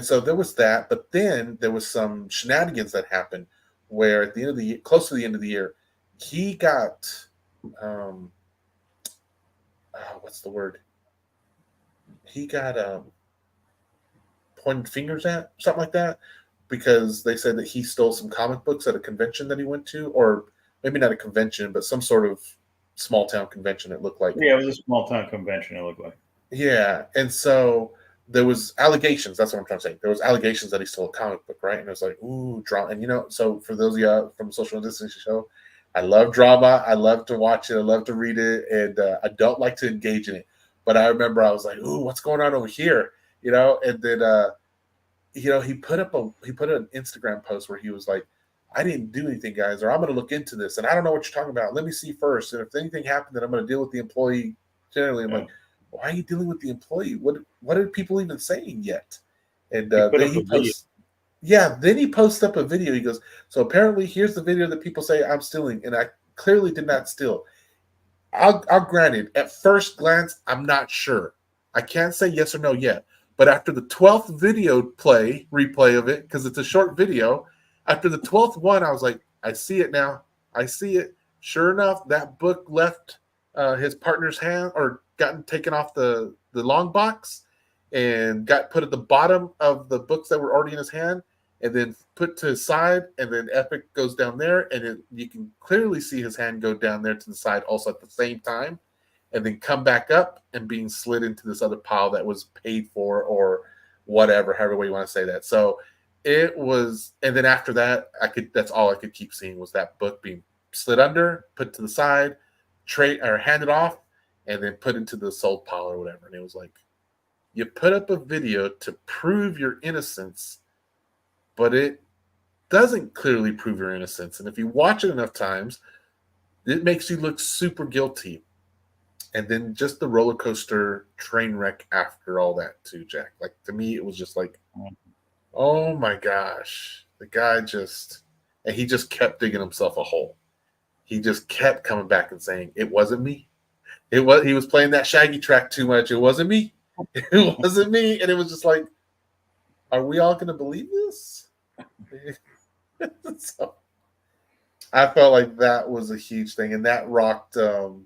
so there was that, but then there was some shenanigans that happened where at the end of the year, close to the end of the year, he got what's the word? He got pointed fingers at, something like that, because they said that he stole some comic books at a convention that he went to, or maybe not a convention, but some sort of small town convention. It looked like. Yeah, it was a small town convention. It looked like. Yeah, and so there was allegations. That's what I'm trying to say. There was allegations that he stole a comic book, right? And it was like, ooh, drama. And so for those of you from the Social Distancing Show, I love drama. I love to watch it. I love to read it, and I don't like to engage in it. But I remember I was like, ooh, what's going on over here? And then he put an Instagram post where he was like, I didn't do anything, guys, or I'm going to look into this, and I don't know what you're talking about. Let me see first, and if anything happened, then I'm going to deal with the employee. Generally, I'm like, why are you dealing with the employee? What are people even saying yet? And then he posts. Yeah, then he posts up a video. He goes, so apparently here's the video that people say I'm stealing, and I clearly did not steal. I'll grant it. At first glance, I'm not sure. I can't say yes or no yet. But after the 12th replay of it, because it's a short video, after the 12th one, I was like, I see it now. I see it. Sure enough, that book left his partner's hand, or gotten taken off the long box, and got put at the bottom of the books that were already in his hand, and then put to his side, and then Epic goes down there, and you can clearly see his hand go down there to the side also at the same time, and then come back up and being slid into this other pile that was paid for, or whatever, however way you want to say that. So it was, and then after that, that's all I could keep seeing was that book being slid under, put to the side, handed off, and then put into the sold pile or whatever. And it was like, you put up a video to prove your innocence, but it doesn't clearly prove your innocence. And if you watch it enough times, it makes you look super guilty. And then just the roller coaster train wreck after all that too, Jack. Like, to me, it was just like, oh my gosh. The guy and he just kept digging himself a hole. He just kept coming back and saying, it wasn't me. He was playing that Shaggy track too much. It wasn't me. It wasn't me. And it was just like, are we all going to believe this? So I felt like that was a huge thing, and that rocked the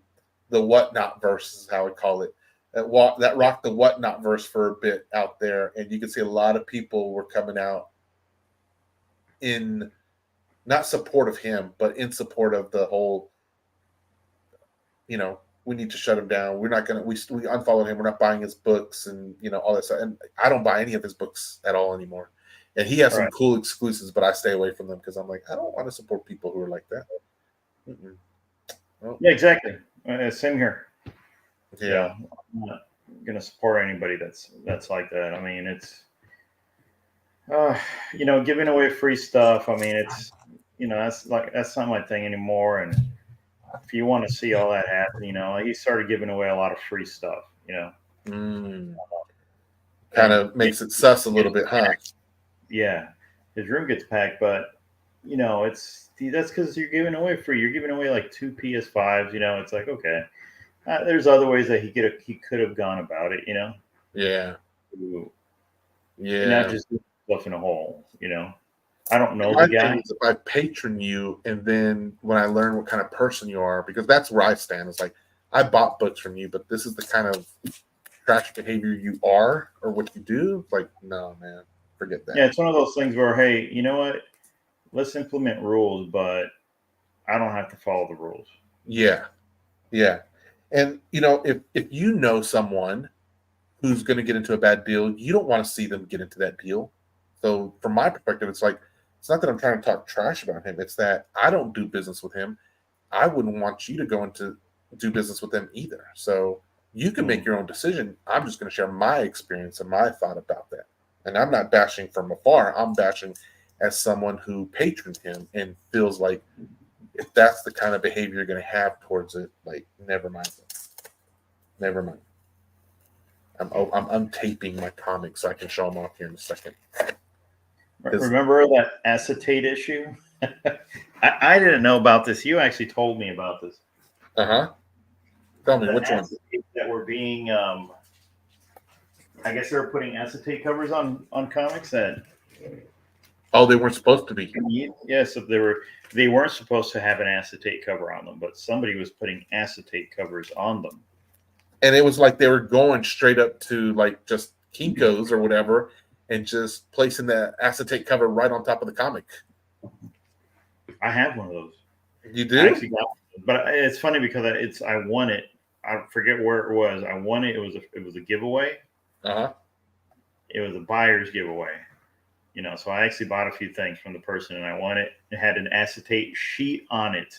whatnot verse is how I call it. That rocked the whatnot verse for a bit out there, and you can see a lot of people were coming out in not support of him, but in support of the whole, we need to shut him down. We're not gonna we unfollowed him. We're not buying his books, and all that stuff. And I don't buy any of his books at all anymore. And he has some cool exclusives, but I stay away from them because I'm like, I don't want to support people who are like that. Well, yeah, exactly. Same here. Yeah, I'm not gonna support anybody that's like that. I mean, it's giving away free stuff. I mean, that's not my thing anymore. And if you want to see all that happen, he started giving away a lot of free stuff. Mm. Kind And of makes it sus a little bit, huh? yeah, his room gets packed, but that's because you're giving away free. You're giving away like 2 PS5s. It's like, okay, there's other ways that he could have gone about it. Yeah. To- and not Yeah. just stuff in a hole. I don't know My the thing guy. is if I patron you and then when I learn what kind of person you are, because that's where I stand. It's like I bought books from you, but this is the kind of trash behavior you are or what you do. Like, no, man, forget Yeah, that. it's one of those things where, hey, you know what? Let's implement rules, but I don't have to follow the rules. Yeah. Yeah. And if you know someone who's going to get into a bad deal, you don't want to see them get into that deal. So from my perspective, it's like it's not that I'm trying to talk trash about him. It's that I don't do business with him. I wouldn't want you to go into do business with them either. So you can make Mm. your own decision. I'm just going to share my experience and my thought about that. And I'm not bashing from afar. I'm bashing as someone who patroned him and feels like if that's the kind of behavior you're going to have towards it, like never mind. Never mind. I'm untaping my comics so I can show them off here in a second. Because Remember that acetate issue? I didn't know about this. You actually told me about this. uh-huh. Tell me The which one. acetate that were being, I guess they were putting acetate covers on comics that. Oh, they weren't supposed to be. Yeah, so they weren't supposed to have an acetate cover on them, but somebody was putting acetate covers on them. And it was like they were going straight up to like just Kinko's or whatever and just placing the acetate cover right on top of the comic. I have one of those. You I do? actually got one, but it's funny because I won it. I forget where it was. I won it. It was a giveaway. Uh-huh. It was a buyer's giveaway. So I actually bought a few things from the person and I won it. It had an acetate sheet on it.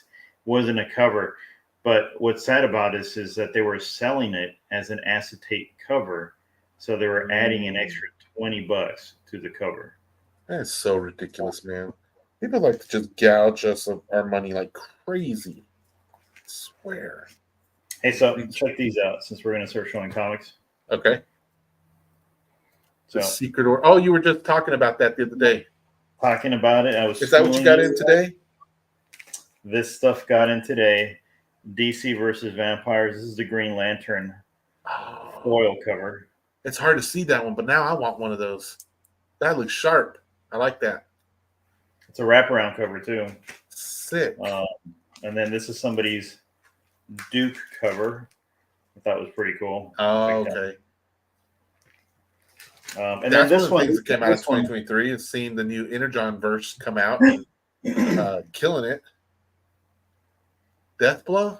Wasn't a cover. But what's sad about this is that they were selling it as an acetate cover. So they were adding an extra $20 to the cover. That is so ridiculous, man. People like to just gouge us of our money like crazy. I swear. Hey, so check these out since we're going to start showing comics. Okay. So The secret or oh, you were just talking about that the other day. talking about it, I was. Is that what you got in today? This stuff got in today. DC versus Vampires. This is the Green Lantern foil cover. It's hard to see that one, but now I want one of those. That looks sharp. I like that. It's a wraparound cover too. Sick. And then this is somebody's Duke cover. I thought it was pretty cool. Oh, okay. And that's then this one of the things that came out of 2023 is seeing the new Energon verse come out and killing it. Death Blow?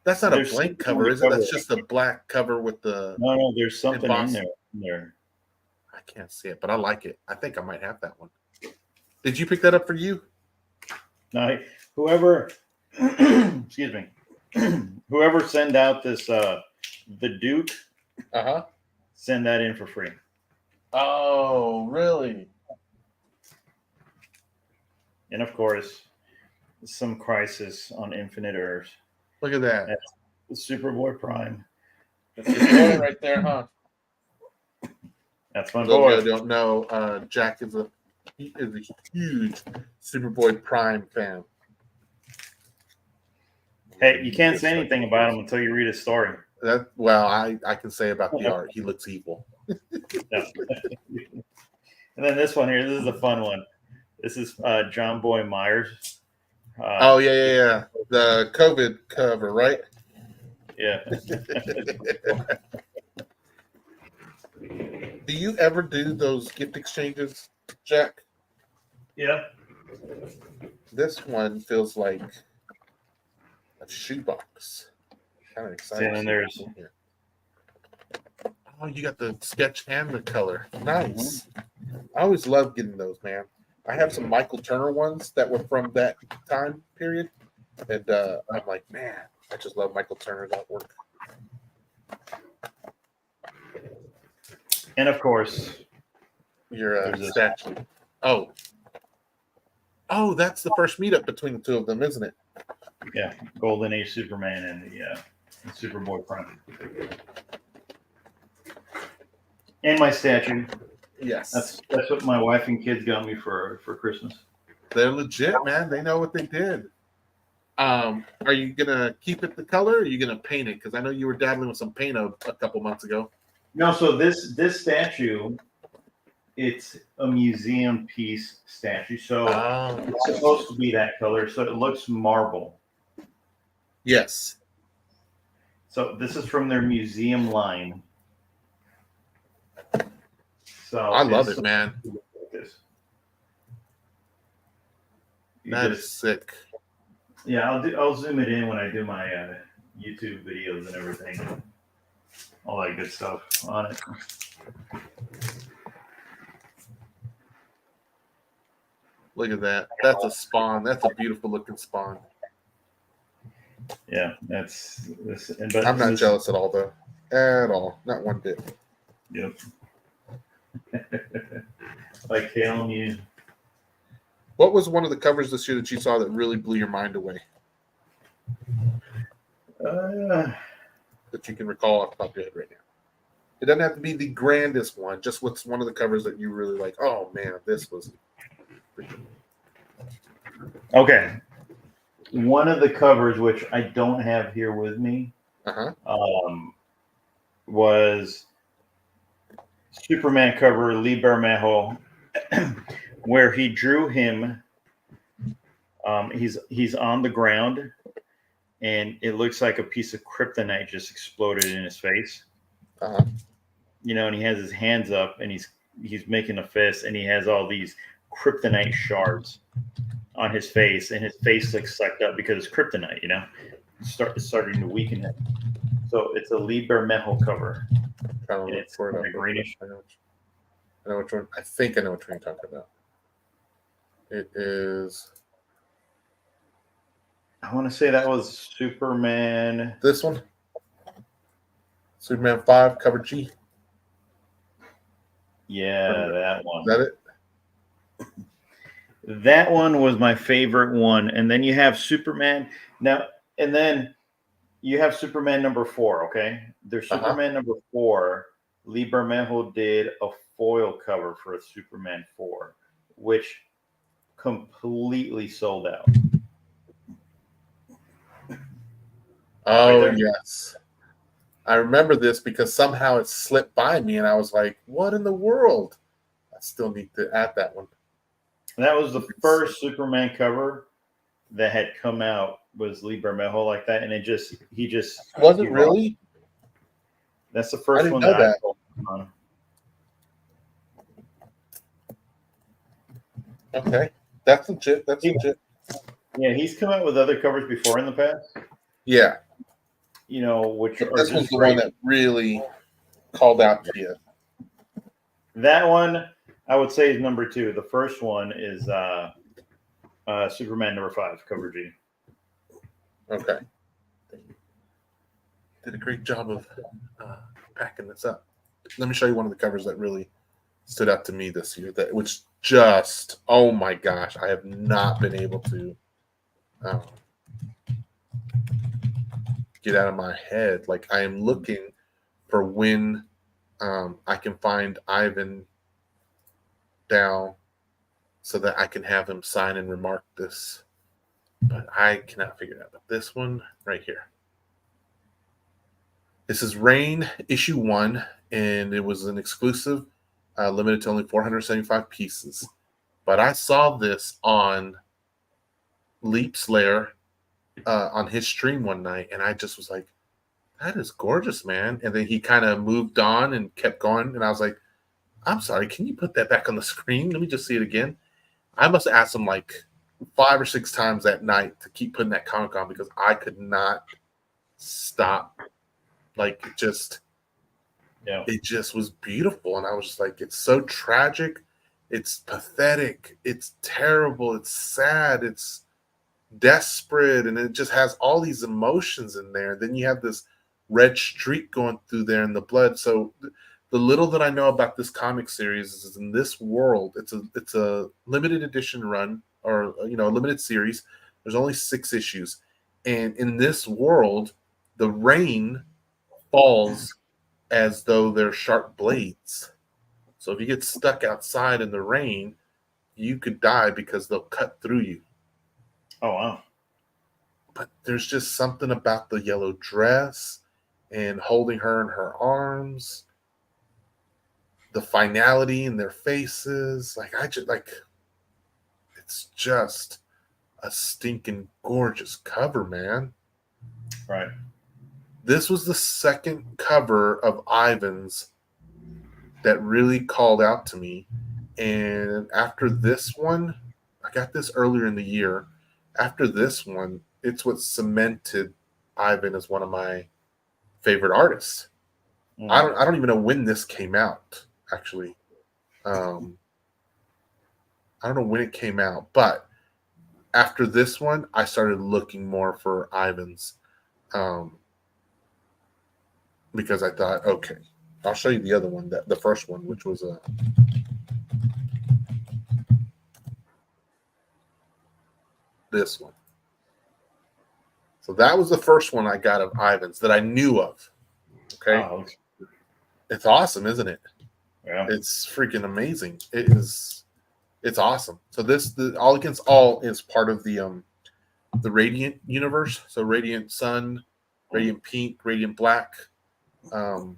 That's not a blank cover, is it? That's just a black cover with the. No, there's something in there. I can't see it, but I like it. I think I might have that one. Did you pick that up for you? No, whoever, excuse me, whoever send out this, the Duke, send that in for free. Oh, really? And of course, some Crisis on Infinite Earths. Look at that. That's Superboy Prime. That's your boy right there, huh? That's my boy. Those who don't know, Jack is a huge Superboy Prime fan. Hey, you can't say anything about him until you read his story. I can say about the art. He looks evil. And then this one here, this is a fun one. This is John Boy Myers. Yeah. The COVID cover, right? Yeah. Do you ever do those gift exchanges, Jack? Yeah. This one feels like a shoebox. Kind of excited. And there's. Oh, you got the sketch and the color. Nice. I always love getting those, man. I have some Michael Turner ones that were from that time period. And I'm like, man, I just love Michael Turner's artwork. And of course, your statue. Oh, Oh, that's the first meetup between the two of them, isn't it? Yeah, Golden Age Superman and the Superboy Prime. And my statue. Yes. That's what my wife and kids got me for Christmas. They're legit, man. They know what they did. Are you gonna keep it the color, or are you gonna paint it? Because I know you were dabbling with some paint a couple months ago. No, so this statue, it's a museum piece statue. So it's supposed to be that color, so it looks marble. Yes. So this is from their museum line. So I love it, man. That is sick. Yeah, I'll zoom it in when I do my YouTube videos and everything, all that good stuff on it. Look at that. That's a spawn. That's a beautiful looking spawn. Yeah, that's this. I'm not jealous at all, though. At all. Not one bit. Yep. Like telling you. What was one of the covers this year that you saw that really blew your mind away? That you can recall off the top of your head right now. It doesn't have to be the grandest one. Just what's one of the covers that you really like? Oh man, this was. Okay. One of the covers, which I don't have here with me, was Superman cover Lee Bermejo, where he drew him. He's on the ground, and it looks like a piece of kryptonite just exploded in his face. You know, and he has his hands up, and he's making a fist, and he has all these kryptonite shards on his face, and his face looks sucked up because it's kryptonite. You know, it's starting to weaken him. So it's a Lee Bermejo cover. And it's kind of greenish. I know which one. I think I know which one you're talking about. It is. I want to say that was Superman. This one. Superman 5, cover G. Yeah, that one. Is that it? That one was my favorite one. And then you have Superman. Now, and then you have Superman number 4, okay? There's Superman number 4. Lee Bermejo did a foil cover for a Superman 4, which completely sold out. Oh, right, yes. I remember this because somehow it slipped by me, and I was like, what in the world? I still need to add that one. That was the first Superman cover that had come out, was Lee Bermejo like that, and he just was it really? That's the first one that I focused on. Okay, that's legit. That's legit. Yeah, he's come out with other covers before in the past. Yeah, you know, which but this was the one that really called out to you. That one, I would say, is number 2. The first one is Superman number 5, cover G. Okay. Did a great job of packing this up. Let me show you one of the covers that really stood out to me this year. Which just, oh my gosh, I have not been able to get out of my head. Like, I am looking for when I can find Ivan Dow so that I can have him sign and remark this. But I cannot figure it out. But this one right here. This is Rain issue 1, and it was an exclusive, limited to only 475 pieces. But I saw this on Leap's Lair on his stream one night, and I just was like, that is gorgeous, man. And then he kind of moved on and kept going, and I was like, I'm sorry, can you put that back on the screen? Let me just see it again. I must have asked him like 5 or 6 times that night to keep putting that comic on because I could not stop. Like, it just was beautiful. And I was just like, it's so tragic. It's pathetic. It's terrible. It's sad. It's desperate. And it just has all these emotions in there. Then you have this red streak going through there in the blood. So the little that I know about this comic series is in this world, it's a limited edition run. or a limited series. There's only 6 issues, and in this world, the rain falls as though they're sharp blades. So if you get stuck outside in the rain, you could die because they'll cut through you. Oh wow. But there's just something about the yellow dress and holding her in her arms, the finality in their faces. It's just a stinking gorgeous cover, man. Right. This was the second cover of Ivan's that really called out to me. And after this one, I got this earlier in the year. After this one, it's what cemented Ivan as one of my favorite artists. I don't even know when this came out, actually. I don't know when it came out, but after this one, I started looking more for Ivan's, because I thought, okay, I'll show you the other one, that the first one, which was this one. So that was the first one I got of Ivan's that I knew of. Okay, Oh, it's awesome, isn't it? yeah. It's freaking amazing. It is. It's awesome. So the All Against All is part of the Radiant universe. So Radiant Sun, Radiant Pink, Radiant Black. Um,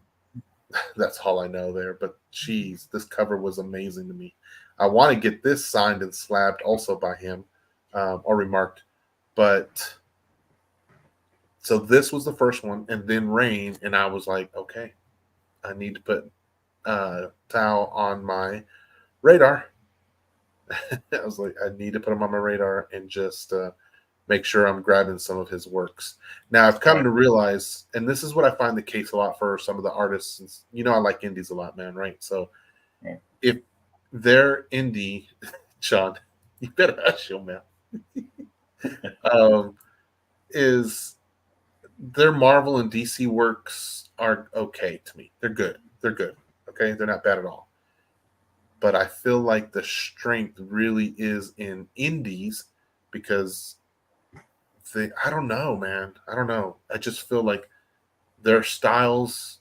that's all I know there. But geez, this cover was amazing to me. I want to get this signed and slabbed also by him, or remarked. But so this was the first one, and then Rain, and I was like, okay, I need to put Tao on my radar. I was like, I need to put him on my radar and just make sure I'm grabbing some of his works. Now, I've come to realize, and this is what I find the case a lot for some of the artists. And, I like indies a lot, man, right? So if they're indie, Sean, you better hush your mouth. Is their Marvel and DC works are okay to me. They're good. They're good. Okay, they're not bad at all. But I feel like the strength really is in indies because I don't know, man. I don't know. I just feel like their styles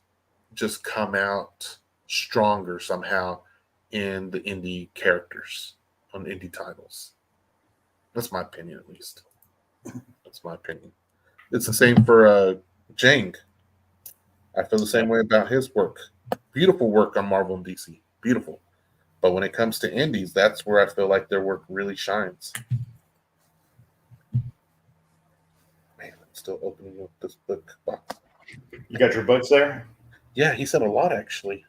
just come out stronger somehow in the indie characters on indie titles. That's my opinion, at least. That's my opinion. It's the same for Jang. I feel the same way about his work. Beautiful work on Marvel and DC. Beautiful. But when it comes to indies, that's where I feel like their work really shines. Man, I'm still opening up this book box. You got your books there? Yeah, he said a lot, actually.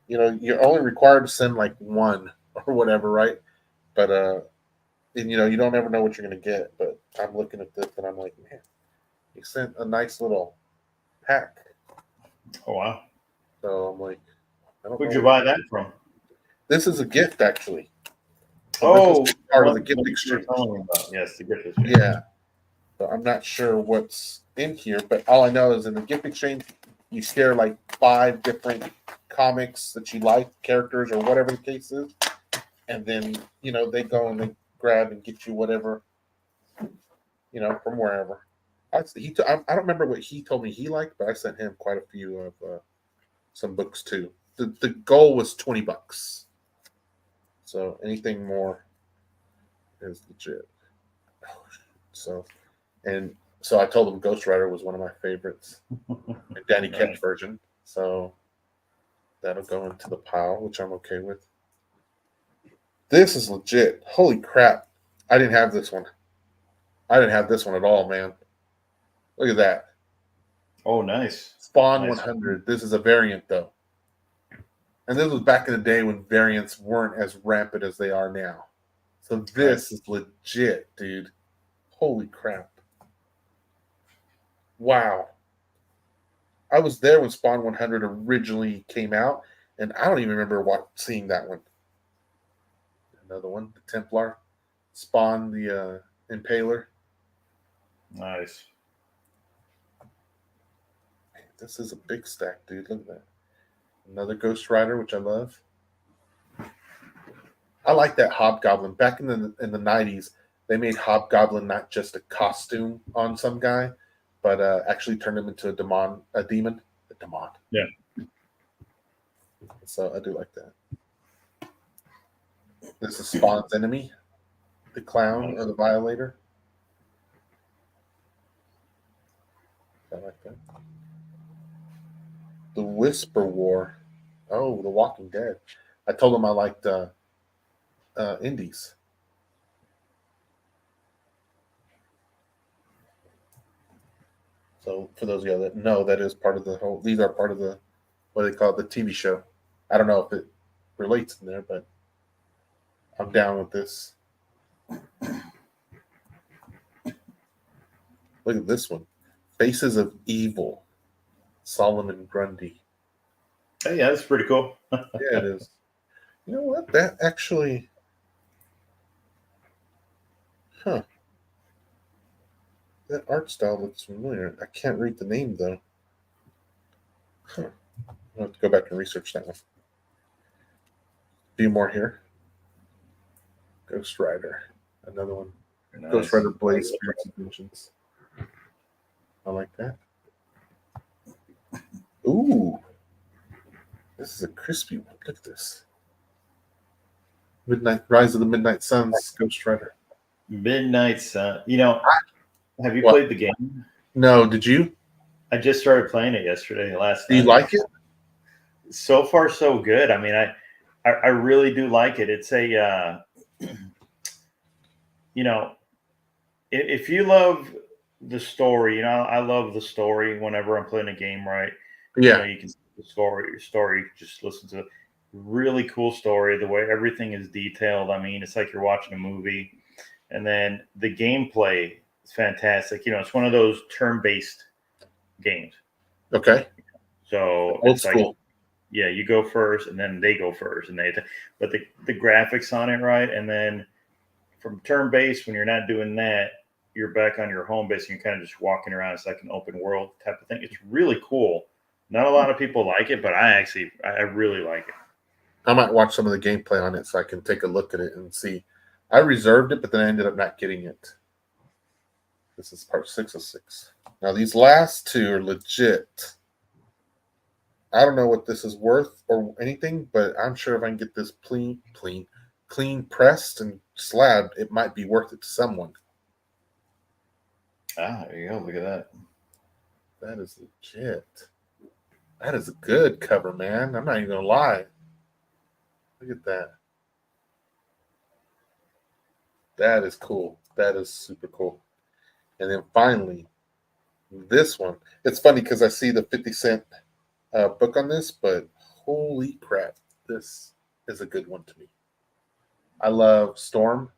You're only required to send like one or whatever, right? But and you don't ever know what you're gonna get. But I'm looking at this and I'm like, man, he sent a nice little pack. Oh wow. So I'm like, I don't Who'd know. you buy that from? This is a gift, actually. So part of the gift exchange. Yes, the gift exchange. Yeah. So I'm not sure what's in here, but all I know is in the gift exchange, you share like 5 different comics that you like, characters, or whatever the case is, and then they go and they grab and get you whatever, from wherever. I don't remember what he told me he liked, but I sent him quite a few of some books too. The goal was $20, so anything more is legit. So I told him Ghost Rider was one of my favorites, and Danny Ketch version. So that'll go into the pile, which I'm okay with. This is legit. Holy crap. I didn't have this one. I didn't have this one at all, man. Look at that. Oh, nice. Spawn 100. This is a variant, though. And this was back in the day when variants weren't as rampant as they are now. So this is legit, dude. Holy crap. Wow. I was there when Spawn 100 originally came out, and I don't even remember seeing that one. Another one, the Templar. Spawn, the Impaler. Nice. Man, this is a big stack, dude. Look at that. Another Ghost Rider, which I love. I like that Hobgoblin. Back in the 90s, they made Hobgoblin not just a costume on some guy, but actually turned him into a demon, a demon. Yeah. So I do like that. This is Spawn's enemy, the clown or the violator. I like that. The Whisper War. Oh, The Walking Dead. I told him I liked indies. So for those of you that know, that is part of the whole. These are part of the what they call it, the TV show. I don't know if it relates in there, but I'm down with this. Look at this one. Faces of Evil. Solomon Grundy. Hey, yeah, that's pretty cool. Yeah, it is. You know what? That actually. Huh. That art style looks familiar. I can't read the name though. Huh. I'll have to go back and research that one. A few more here. Ghost Rider. Another one. Nice. Ghost Rider Blaze Spirits and Dimensions. I like that. Ooh. This is a crispy one. Look at this. Rise of the Midnight Suns, Ghost Rider. Midnight Sun. You know, have you What? played the game? No, did you? I just started playing it yesterday, last Do you night. like it? So far, so good. I mean, I really do like it. It's a, you know, if you love the story, you know, I love the story whenever I'm playing a game, right? You know, Yeah. you can see the story, just listen to it. Really cool story. The way everything is detailed. I mean, it's like you're watching a movie. And then the gameplay is fantastic. You know, it's one of those turn-based games. Okay. So Old it's school. like, yeah, you go first, and then they go first, and but the graphics on it, right? And then from turn-based, when you're not doing that, you're back on your home base, and you're kind of just walking around. It's like an open world type of thing. It's really cool. Not a lot of people like it, but I really like it. I might watch some of the gameplay on it so I can take a look at it and see. I reserved it, but then I ended up not getting it. This is part 606. Now, these last two are legit. I don't know what this is worth or anything, but I'm sure if I can get this clean pressed and slabbed, it might be worth it to someone. Ah, there you go. Look at that. That is legit. That is a good cover, man. I'm not even going to lie. Look at that. That is cool. That is super cool. And then finally, this one. It's funny because I see the 50 cent book on this, but holy crap, this is a good one to me. I love Storm.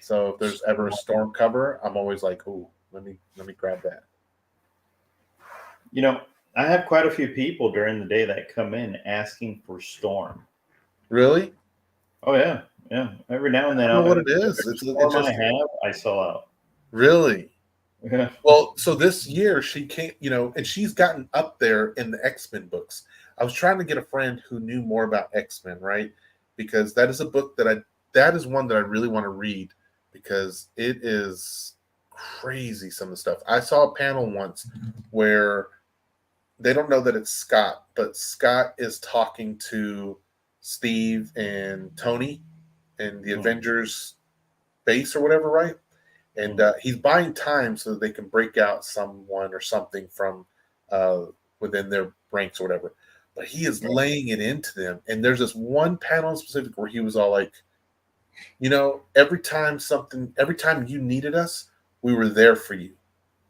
So if there's ever a Storm cover, I'm always like, "Ooh, let me grab that." You know, I have quite a few people during the day that come in asking for Storm. Really? Oh yeah, yeah. Every now and then, I don't know what it every is. It's Storm just I have, I sell out. really. Yeah. Well, so this year she came, and she's gotten up there in the X-Men books. I was trying to get a friend who knew more about X-Men, right? Because that is a book that is one that I really want to read because it is crazy, some of the stuff. I saw a panel once where they don't know that it's Scott, but Scott is talking to Steve and Tony in the Avengers base or whatever, right? And he's buying time so that they can break out someone or something from within their ranks or whatever. But he is laying it into them. And there's this one panel in specific where he was all like, every time you needed us, we were there for you.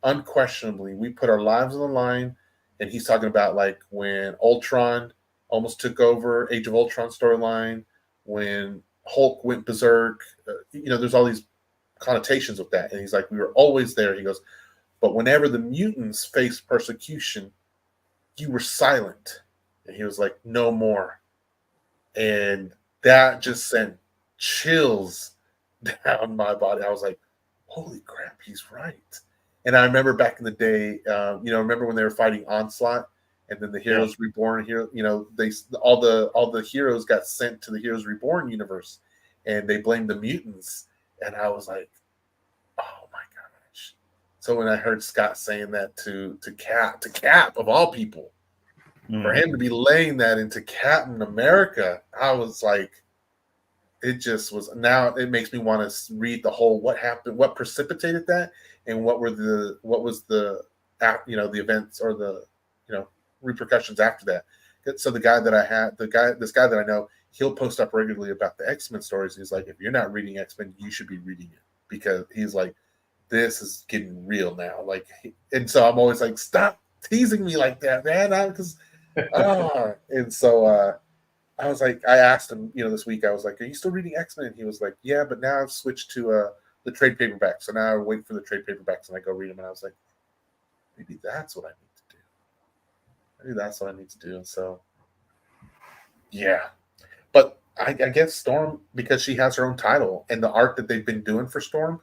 Unquestionably, we put our lives on the line. And he's talking about like when Ultron almost took over, Age of Ultron storyline, when Hulk went berserk. There's all these connotations with that. And he's like, we were always there. He goes, but whenever the mutants faced persecution, you were silent. And he was like, no more. And that just sent chills down my body. I was like, holy crap, he's right. And I remember back in the day, remember when they were fighting Onslaught, and then the Heroes Reborn here, all the heroes got sent to the Heroes Reborn universe, and they blamed the mutants, and I was like, oh my gosh. So when I heard Scott saying that to Cap of all people, for him to be laying that into Captain America, I was like, it just was. Now it makes me want to read the whole what happened, what precipitated that, and what was the the events or the repercussions after that. So the guy that I had, this guy that I know, he'll post up regularly about the X-Men stories. He's like, if you're not reading X-Men, you should be reading it, because he's like, this is getting real now. Like, and so I'm always like, stop teasing me like that, man. And so I was like, I asked him, this week, I was like, are you still reading X-Men? And he was like, yeah, but now I've switched to the trade paperback. So now I wait for the trade paperbacks and I go read them. And I was like, maybe that's what I need to do. Maybe that's what I need to do. And so, yeah. But I guess Storm, because she has her own title, and the art that they've been doing for Storm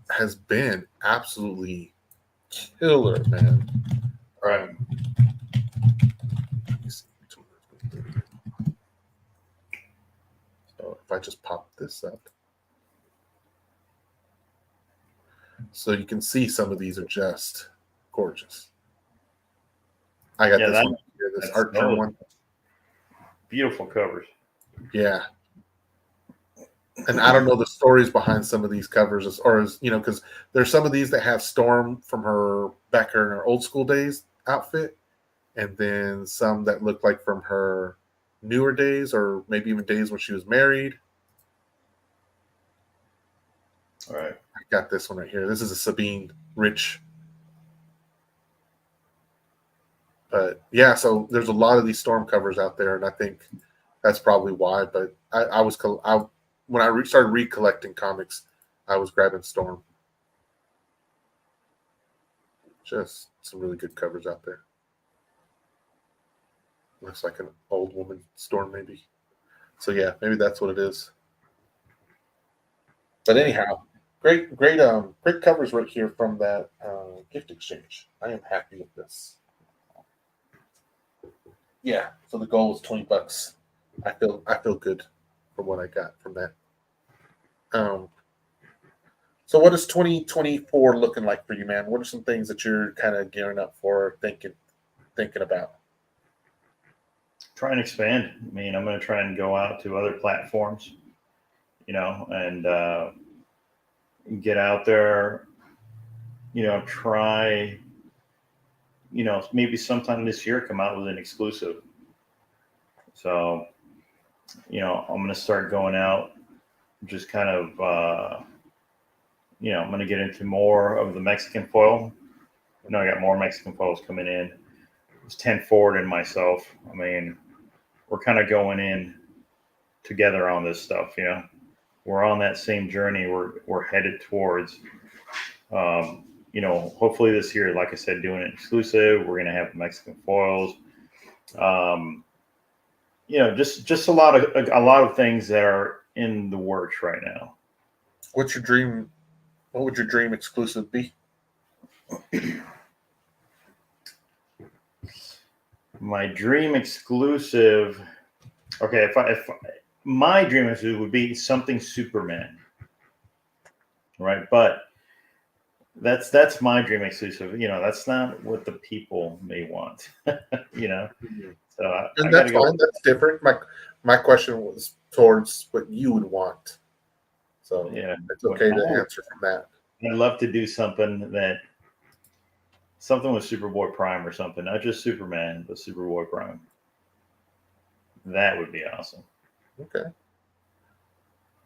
has been absolutely killer, man. Right. So if I just pop this up, so you can see some of these are just gorgeous. I got this one here, this art term one. Beautiful covers. Yeah. And I don't know the stories behind some of these covers, because there's some of these that have Storm from her back in her old school days outfit, and then some that look like from her newer days, or maybe even days when she was married. All right. I got this one right here. This is a Sabine Rich. But yeah, so there's a lot of these Storm covers out there, and I think that's probably why. But when I started recollecting comics, I was grabbing Storm. Just some really good covers out there. Looks like an old woman Storm, maybe. So yeah, maybe that's what it is. But anyhow, great covers right here from that gift exchange. I am happy with this. Yeah, so the goal was $20. I feel good from what I got from that. So what is 2024 looking like for you, man? What are some things that you're kind of gearing up for, thinking about? Try and expand. I mean, I'm going to try and go out to other platforms, and get out there, try, maybe sometime this year come out with an exclusive. So, I'm going to start going out, just kind of, I'm going to get into more of the Mexican foil. I got more Mexican foils coming in. It's 10 Forward and myself. I mean, we're kind of going in together on this stuff, We're on that same journey we're headed towards. Hopefully this year, like I said, doing it exclusive. We're going to have Mexican foils. Just a lot of things that are in the works right now. What's your dream? What would your dream exclusive be? My dream exclusive. Okay, if my dream exclusive would be something Superman, right? But that's my dream exclusive. That's not what the people may want. So and that's fine. That's different. My question was towards what you would want. So yeah, it's okay to answer from that. I'd love to do something with Superboy Prime or something, not just Superman, but Superboy Prime. That would be awesome. Okay.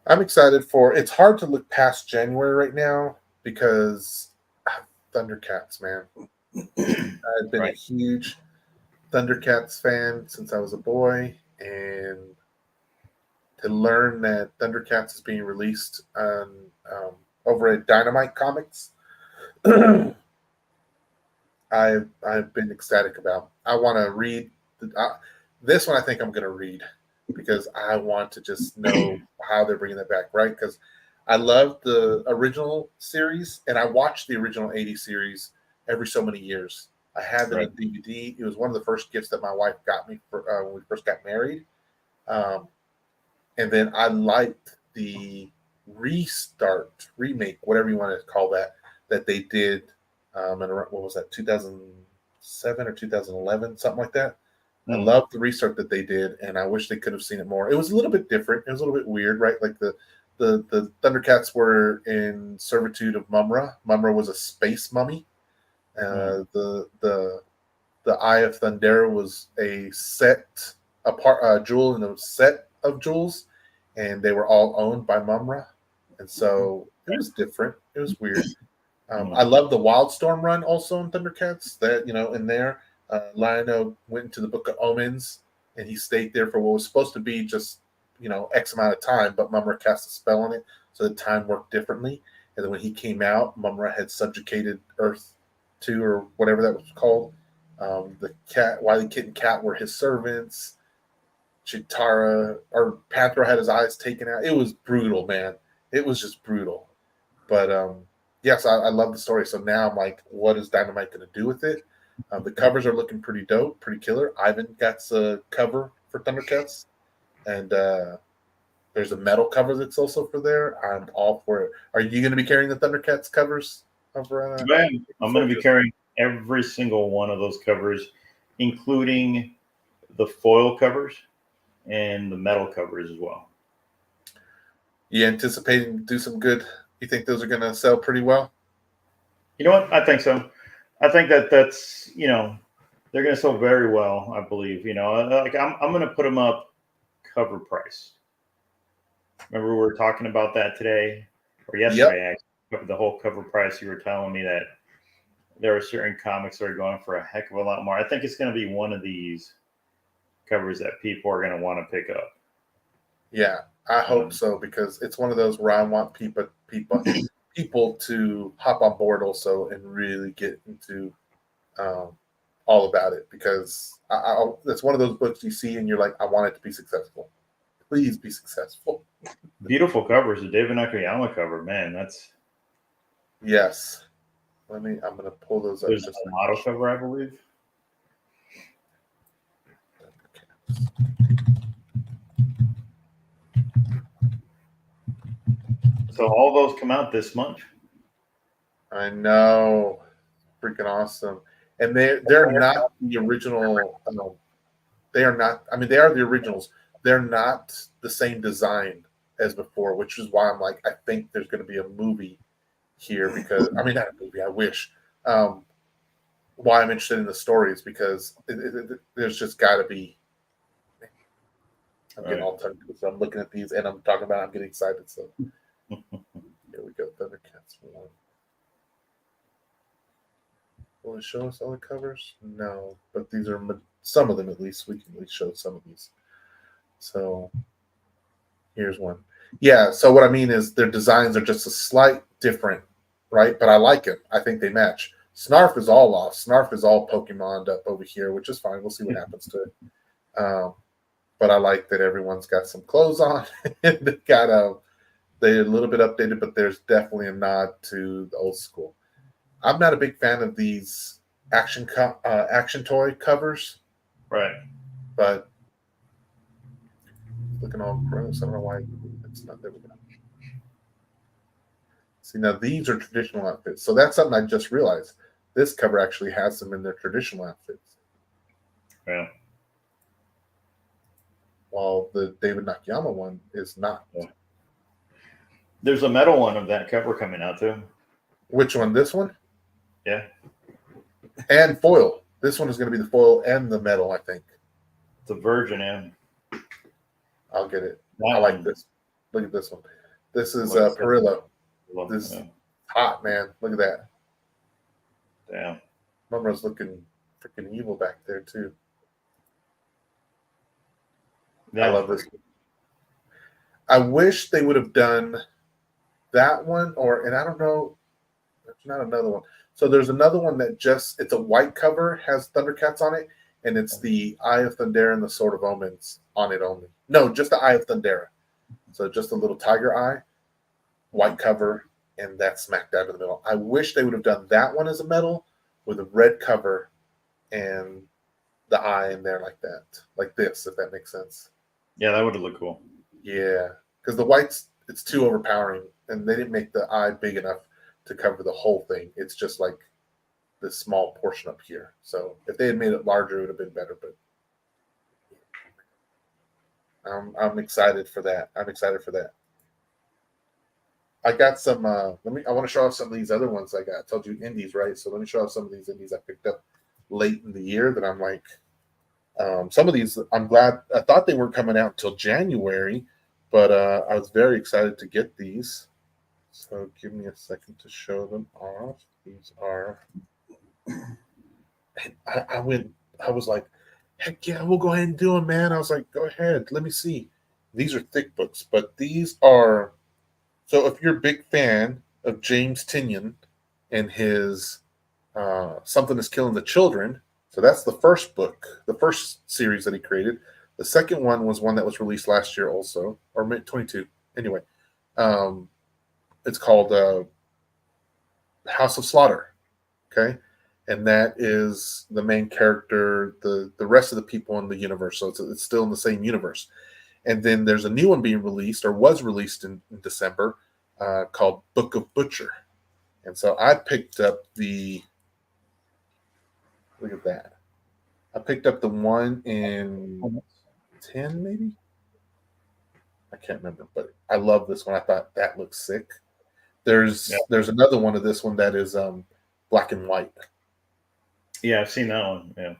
I'm excited for. It's hard to look past January right now because Thundercats, man. I've been a huge Thundercats fan since I was a boy, and to learn that Thundercats is being released on over at Dynamite Comics, I've been ecstatic about. I want to read this one. I think I'm going to read because I want to just know how they're bringing it back, right? Because I love the original series, and I watched the original 80s series every so many years. I have it on DVD. It was one of the first gifts that my wife got me for when we first got married. And then I liked the remake, whatever you want to call that they did. And what was that, 2007 or 2011, something like that. I love the restart that they did, and I wish they could have seen it more. It was a little bit different. It was a little bit weird, right? Like the Thundercats were in servitude of Mumra. Mumra was a space mummy. The Eye of Thundera was a jewel in a set of jewels, and they were all owned by Mumra, and so it was different. It was weird. I love the Wildstorm run also in Thundercats. That in there, Lionel went into the Book of Omens, and he stayed there for what was supposed to be just X amount of time, but Mumra cast a spell on it, so the time worked differently. And then when he came out, Mumra had subjugated Earth 2 or whatever that was called. The cat, Wily Kit and Cat were his servants. Chitara or Panthro had his eyes taken out. It was brutal, man. It was just brutal. But yes, I love the story. So now I'm like, what is Dynamite going to do with it? The covers are looking pretty dope, pretty killer. Ivan got a cover for Thundercats, and there's a metal cover that's also for there. I'm all for it. Are you going to be carrying the Thundercats covers over? Man, I'm going to be carrying every single one of those covers, including the foil covers and the metal covers as well. You anticipating to do some good? You think those are going to sell pretty well? You know what? I think so. I think that's they're going to sell very well. I believe. Like I'm going to put them up cover price. Remember we were talking about that today or yesterday? Yep. Actually, the whole cover price. You were telling me that there are certain comics that are going for a heck of a lot more. I think it's going to be one of these covers that people are going to want to pick up. Yeah, I hope so, because it's one of those where I want people to hop on board also and really get into all about it, because it's one of those books you see and you're like, I want it to be successful. Please be successful. Beautiful covers. The David Nakayama cover, man. That's yes. I'm going to pull those up. There's a model cover, I believe. So all those come out this month. I know, freaking awesome. And they're not the original. They are not. I mean, they are the originals. They're not the same design as before, which is why I'm like, I think there's going to be a movie here, because not a movie. I wish. Why I'm interested in the stories, because there's just got to be. I'm getting all tongue twisted. So I'm looking at these and I'm talking about. I'm getting excited. So here we go. Thundercats 1. Will it show us all the covers? No, but these are some of them, at least. We can at least show some of these. So here's one. Yeah, so what I mean is their designs are just a slight different, right? But I like it. I think they match. Snarf is all off. Snarf is all Pokemon'd up over here, which is fine. We'll see what happens to it. But I like that everyone's got some clothes on. They're a little bit updated, but there's definitely a nod to the old school. I'm not a big fan of these action toy covers, right? But looking all gross. I don't know why it's not there. See, now these are traditional outfits, so that's something I just realized. This cover actually has them in their traditional outfits. Yeah. While the David Nakayama one is not. Yeah. There's a metal one of that cover coming out too. Which one? This one? Yeah. And foil. This one is going to be the foil and the metal, I think. It's a Virgin M. I'll get it. I like this. Look at this one. This is Perillo. This is hot, man. Look at that. Damn. Mumra's looking freaking evil back there too. I love this. I wish they would have done that one, and I don't know. There's not another one. So there's another one that it's a white cover, has Thundercats on it, and it's the Eye of Thundera and the Sword of Omens on it only. No, just the Eye of Thundera. So just a little tiger eye, white cover, and that's smack dab in the middle. I wish they would have done that one as a metal with a red cover and the eye in there like that, like this, if that makes sense. Yeah, that would have looked cool. Yeah, because the white's it's too overpowering, and they didn't make the eye big enough to cover the whole thing. It's just like this small portion up here. So if they had made it larger, it would have been better. But I'm excited for that. I'm excited for that. I got some. I want to show off some of these other ones I got. I told you indies, right? So let me show off some of these indies I picked up late in the year that I'm like. Some of these, I'm glad. I thought they weren't coming out until January, but I was very excited to get these. So give me a second to show them off. These are. I went. I was like, heck yeah, we'll go ahead and do them, man. I was like, go ahead, let me see. These are thick books, but these are. So if you're a big fan of James Tinian and his Something is Killing the Children, so that's the first book, the first series that he created. The second one was one that was released last year also, or 22. Anyway, it's called House of Slaughter. Okay. And that is the main character. The rest of the people in the universe, so it's still in the same universe. And then there's a new one being released, or was released in December, called Book of Butcher. And so I picked up the. Look at that. I picked up the one in 10, maybe. I can't remember, but I love this one. I thought that looks sick. There's another one of this one that is black and white. Yeah, I've seen that one. Yeah.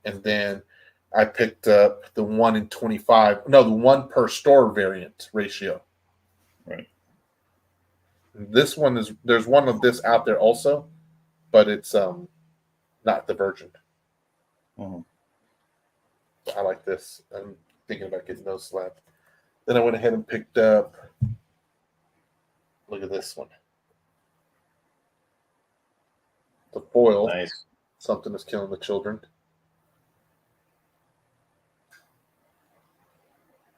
And then I picked up the 1 in 25. No, the 1 per store variant ratio. Right. This one is, there's one of this out there also, but it's not the version. Mm-hmm. I like this. I'm thinking about getting those slapped. Then I went ahead and picked up. Look at this one. The foil. Nice. Something is Killing the Children.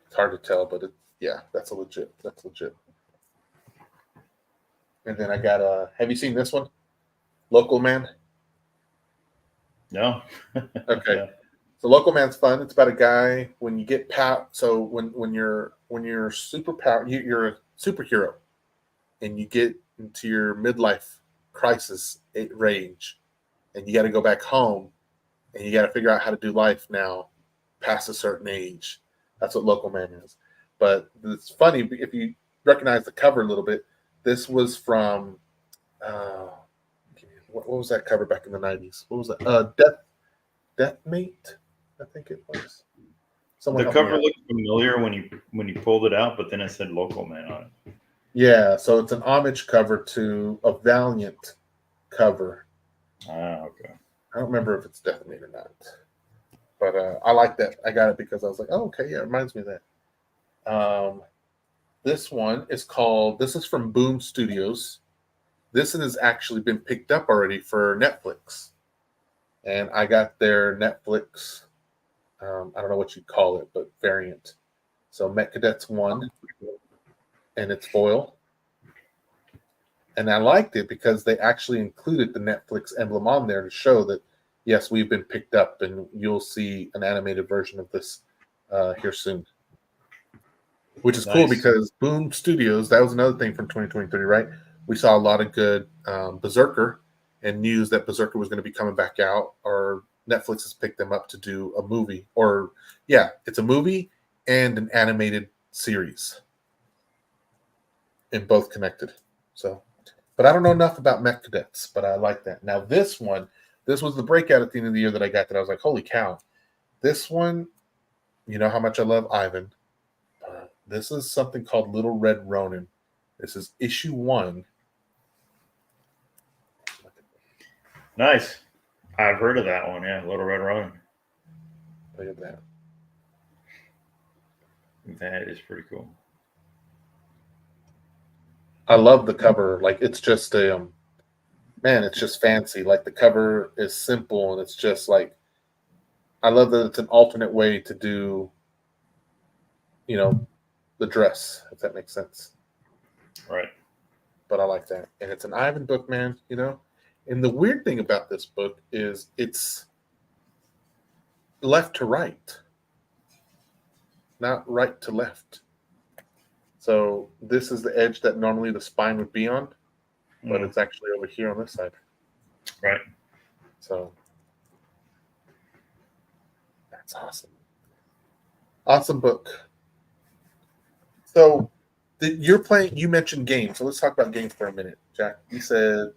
It's hard to tell, but that's legit. That's legit. And then I got have you seen this one? Local Man? No. Okay. Yeah. So Local Man's fun. It's about a guy when you get so when you're superpower, you're a superhero, and you get into your midlife crisis range, and you got to go back home, and you got to figure out how to do life now, past a certain age. That's what Local Man is. But it's funny if you recognize the cover a little bit. This was from what was that cover back in the 90s? What was that? Death Mate, I think it was. The cover looked familiar when you pulled it out, but then it said Local Man on it. Yeah, so it's an homage cover to a Valiant cover. Okay. I don't remember if it's Death Mate or not. But I like that. I got it because I was like, oh, okay, yeah, it reminds me of that. This one is called, this is from Boom Studios. This one has actually been picked up already for Netflix. And I got their Netflix, I don't know what you'd call it, but variant. So Met Cadets 1, and it's foil. And I liked it because they actually included the Netflix emblem on there to show that, yes, we've been picked up, and you'll see an animated version of this here soon. Which is cool because Boom Studios, that was another thing from 2023, right? We saw a lot of good Berserker and news that Berserker was going to be coming back out, or Netflix has picked them up to do a movie. Or, yeah, it's a movie and an animated series. And both connected. So, but I don't know enough about Mech Cadets, but I like that. Now, this one, this was the breakout at the end of the year that I got that I was like, holy cow. This one, you know how much I love Ivan. This is something called Little Red Ronin. This is issue 1. Nice. I've heard of that one. Yeah, Little Red Ronin. Look at that. That is pretty cool. I love the cover. Like, it's just a man, it's just fancy. Like, the cover is simple, and it's just like, I love that it's an alternate way to do, you know, the dress, if that makes sense. Right. But I like that. And it's an Ivan book, man, you know? And the weird thing about this book is it's left to right, not right to left. So this is the edge that normally the spine would be on, but Mm, it's actually over here on this side. right. So that's awesome. Awesome book. So you're playing. You mentioned games, so let's talk about games for a minute, Jack. You said,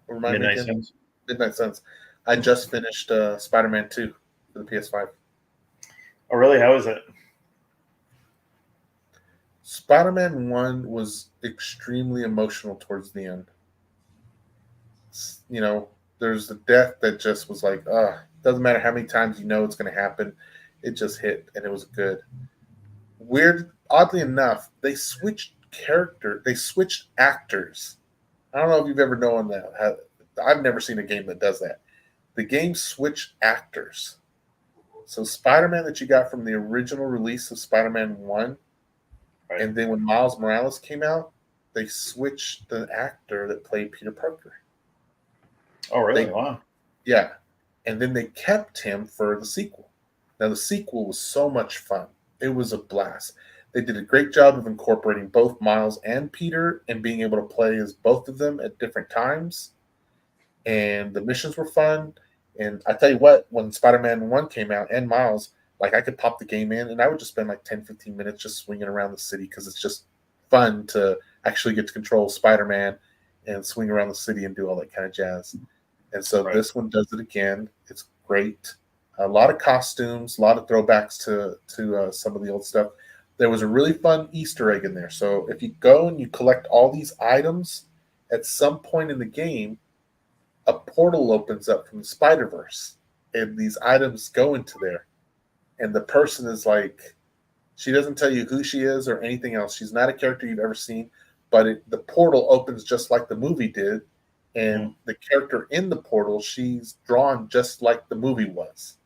remind me Midnight again. Suns. Midnight Suns. I just finished Spider-Man 2 for the PS5. Oh, really? How is it? Spider-Man 1 was extremely emotional towards the end. You know, there's the death that just was like, doesn't matter how many times you know it's going to happen, it just hit, and it was good. Weird, oddly enough, they switched actors. I don't know if you've ever known that. I've never seen a game that does that. The game switched actors. So Spider-Man that you got from the original release of Spider-Man 1, Right. and then when Miles Morales came out, they switched the actor that played Peter Parker. Oh, really? They Wow. Yeah. And then they kept him for the sequel. Now the sequel was so much fun. It was a blast. They did a great job of incorporating both Miles and Peter and being able to play as both of them at different times. And the missions were fun. And I tell you what, when Spider-Man 1 came out and Miles, like I could pop the game in and I would just spend like 10, 15 minutes just swinging around the city because it's just fun to actually get to control Spider-Man and swing around the city and do all that kind of jazz. And so Right. this one does it again. It's great. A lot of costumes, a lot of throwbacks to some of the old stuff. There was a really fun Easter egg in there. So if you go and you collect all these items, at some point in the game, a portal opens up from the Spider Verse, and these items go into there. And the person is like, she doesn't tell you who she is or anything else. She's not a character you've ever seen, but the portal opens just like the movie did. And Mm. the character in the portal, she's drawn just like the movie was.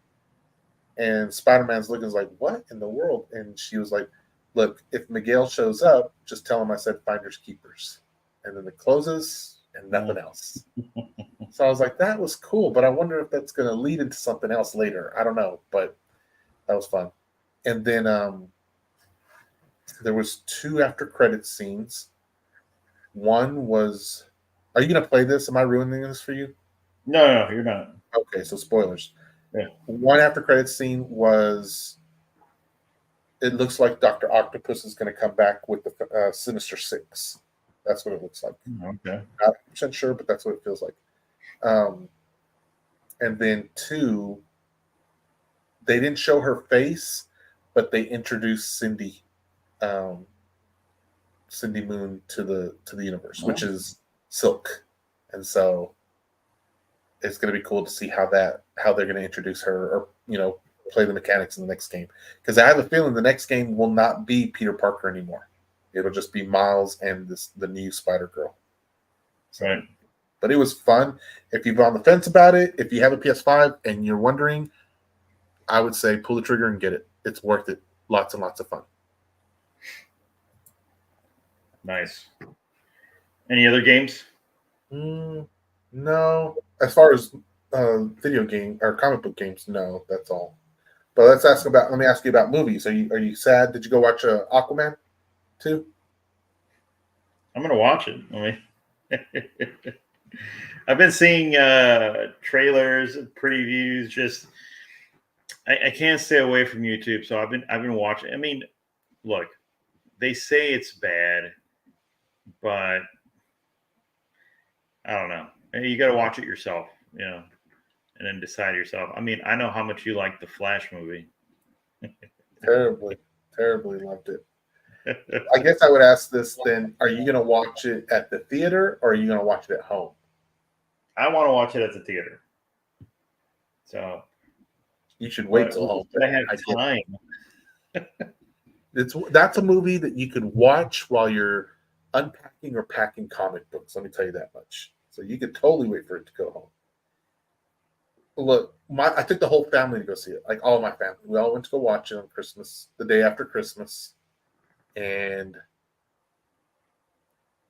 And Spider Man's looking like, what in the world? And she was like, look, if Miguel shows up, just tell him I said finders keepers. And then it closes and nothing Mm. else. So I was like, that was cool, but I wonder if that's going to lead into something else later. I don't know, but that was fun. And then there was two after credit scenes. One was, are you going to play this? Am I ruining this for you? No, no, you're not. Okay, so spoilers. Yeah. One after credit scene was, it looks like Dr. Octopus is going to come back with the Sinister Six. That's what it looks like. Okay. Not 100% sure, but that's what it feels like. Um, and then two, they didn't show her face, but they introduced um, Cindy Moon to the universe, which Oh, is Silk, and so it's going to be cool to see how they're going to introduce her, or play the mechanics in the next game. Because I have a feeling the next game will not be Peter Parker anymore. It'll just be Miles and the new Spider Girl. So, right. but it was fun. If you're on the fence about it, if you have a PS5 and you're wondering, I would say pull the trigger and get it. It's worth it. Lots and lots of fun. Nice. Any other games? No, as far as video game or comic book games, no, that's all. But let me ask you about movies. Are you sad? Did you go watch Aquaman 2? I'm gonna watch it. I've been seeing trailers, previews. Just I can't stay away from YouTube, so I've been watching. I mean, look, they say it's bad, but I don't know. You got to watch it yourself, and then decide yourself. I mean, I know how much you like the Flash movie. Terribly, terribly loved it. I guess I would ask this then: are you going to watch it at the theater or are you going to watch it at home? I want to watch it at the theater. So, You should wait but till home. I have I get time. that's a movie that you could watch while you're unpacking or packing comic books. Let me tell you that much. So you could totally wait for it to go home. Look, I took the whole family to go see it. Like all of my family, we all went to go watch it on Christmas, the day after Christmas, and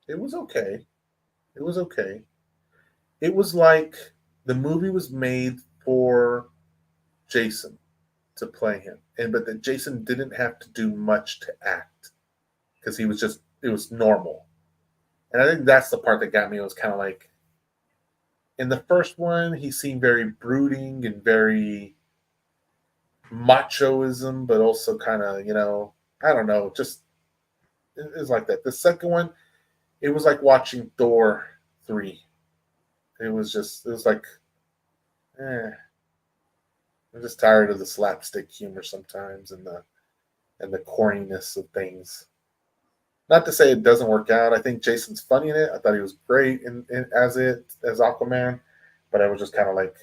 it was okay. It was okay. It was like the movie was made for Jason to play him, and but that Jason didn't have to do much to act because he was just it was normal. And I think that's the part that got me. It was kind of like in the first one, he seemed very brooding and very machoism, but also kind of, I don't know, just it was like that. The second one, it was like watching Thor 3. It was like, I'm just tired of the slapstick humor sometimes and the corniness of things. Not to say it doesn't work out. I think Jason's funny in it. I thought he was great as Aquaman, but I was just kind of like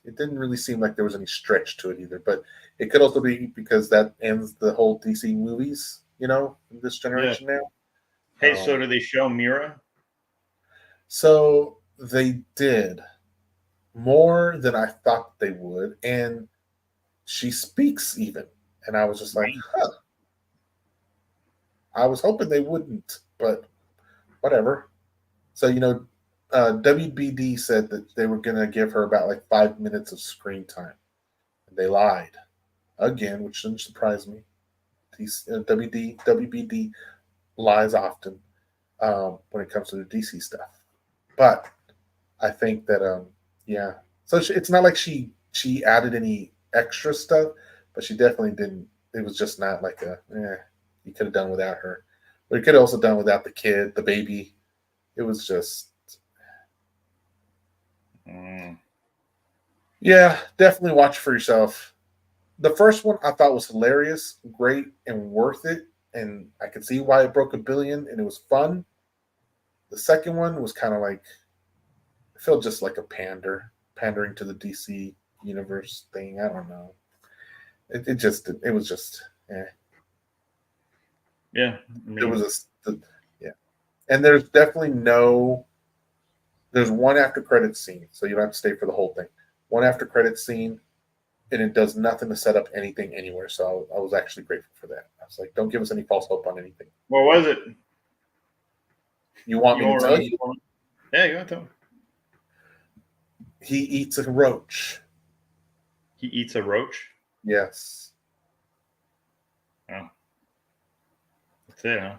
it didn't really seem like there was any stretch to it either. But it could also be because that ends the whole DC movies, in this generation now. Hey, so do they show Mira? So they did more than I thought they would, and she speaks even, and I was just like, huh. I was hoping they wouldn't, but whatever. So WBD said that they were going to give her about like 5 minutes of screen time. They lied again, which shouldn't surprise me. WBD lies often when it comes to the DC stuff. But I think that yeah. So it's not like she added any extra stuff, but she definitely didn't. It was just not like you could have done without her, but you could have also done without the kid, the baby. It was just. Yeah, definitely watch for yourself. The first one I thought was hilarious, great, and worth it, and I could see why it broke 1 billion, and it was fun. The second one was kind of like it felt just like a pandering to the DC universe thing. I don't know. It was just Yeah, it was yeah, and there's definitely there's one after credit scene, so you don't have to stay for the whole thing. One after credit scene, and it does nothing to set up anything anywhere. So I was actually grateful for that. I was like, don't give us any false hope on anything. What was it? You want me to tell you? Yeah, you want to tell me. He eats a roach. He eats a roach? Yes. Oh. That's it, huh?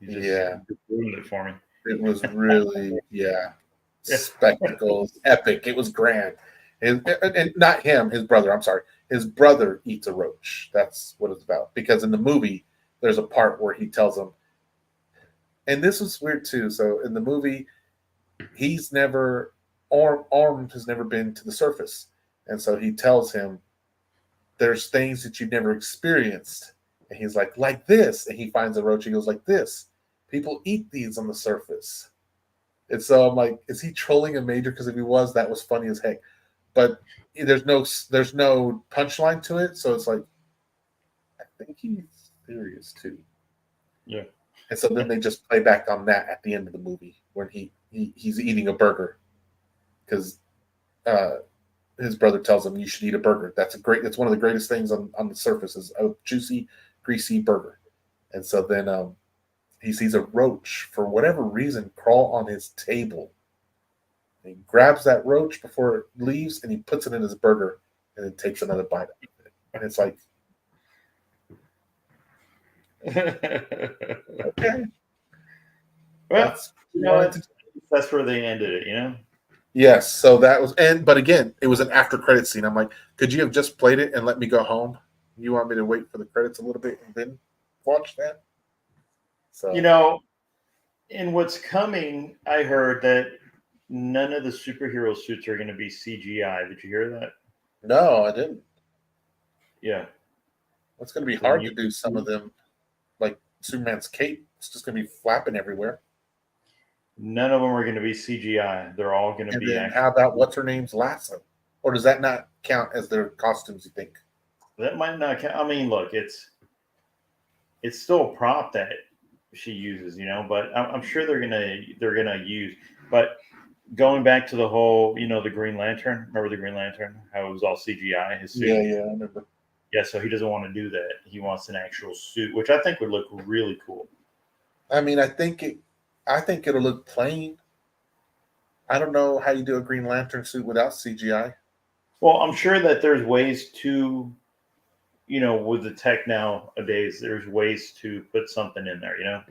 You just ruined it for me. It was really, spectacles, epic. It was grand. And not him, his brother. I'm sorry. His brother eats a roach. That's what it's about. Because in the movie, there's a part where he tells him, and this was weird too. So in the movie, he's never, Arm has never been to the surface. And so he tells him, there's things that you've never experienced. And he's like this. And he finds a roach. He goes, like this. People eat these on the surface. And so I'm like, is he trolling a major? Because if he was, that was funny as heck. But there's no punchline to it. So it's like, I think he's serious too. Yeah. And so then they just play back on that at the end of the movie when he's eating a burger because his brother tells him you should eat a burger. That's one of the greatest things on the surface is a juicy, greasy burger. And so then he sees a roach for whatever reason crawl on his table. And he grabs that roach before it leaves and he puts it in his burger and then takes another bite of it. And it's like, okay. Well, that's where they ended it, Yes, so that was, but again, it was an after credit scene. I'm like, could you have just played it and let me go home? You want me to wait for the credits a little bit and then watch that? So, in what's coming, I heard that none of the superhero suits are going to be CGI. Did you hear that? No, I didn't. Yeah. It's going to be hard to do some of them, like Superman's cape. It's just going to be flapping everywhere. None of them are going to be CGI. They're all going to be. And then how about what's her name's lasso? Or does that not count as their costumes? You think that might not count? I mean, look, it's still a prop that she uses, but I'm sure they're gonna use. But going back to the whole, the Green Lantern. Remember the Green Lantern? How it was all CGI. His suit. Yeah, I remember. Yeah, so he doesn't want to do that. He wants an actual suit, which I think would look really cool. I mean, I think it'll look plain. I don't know how you do a Green Lantern suit without CGI. Well, I'm sure that there's ways to, with the tech nowadays, there's ways to put something in there, to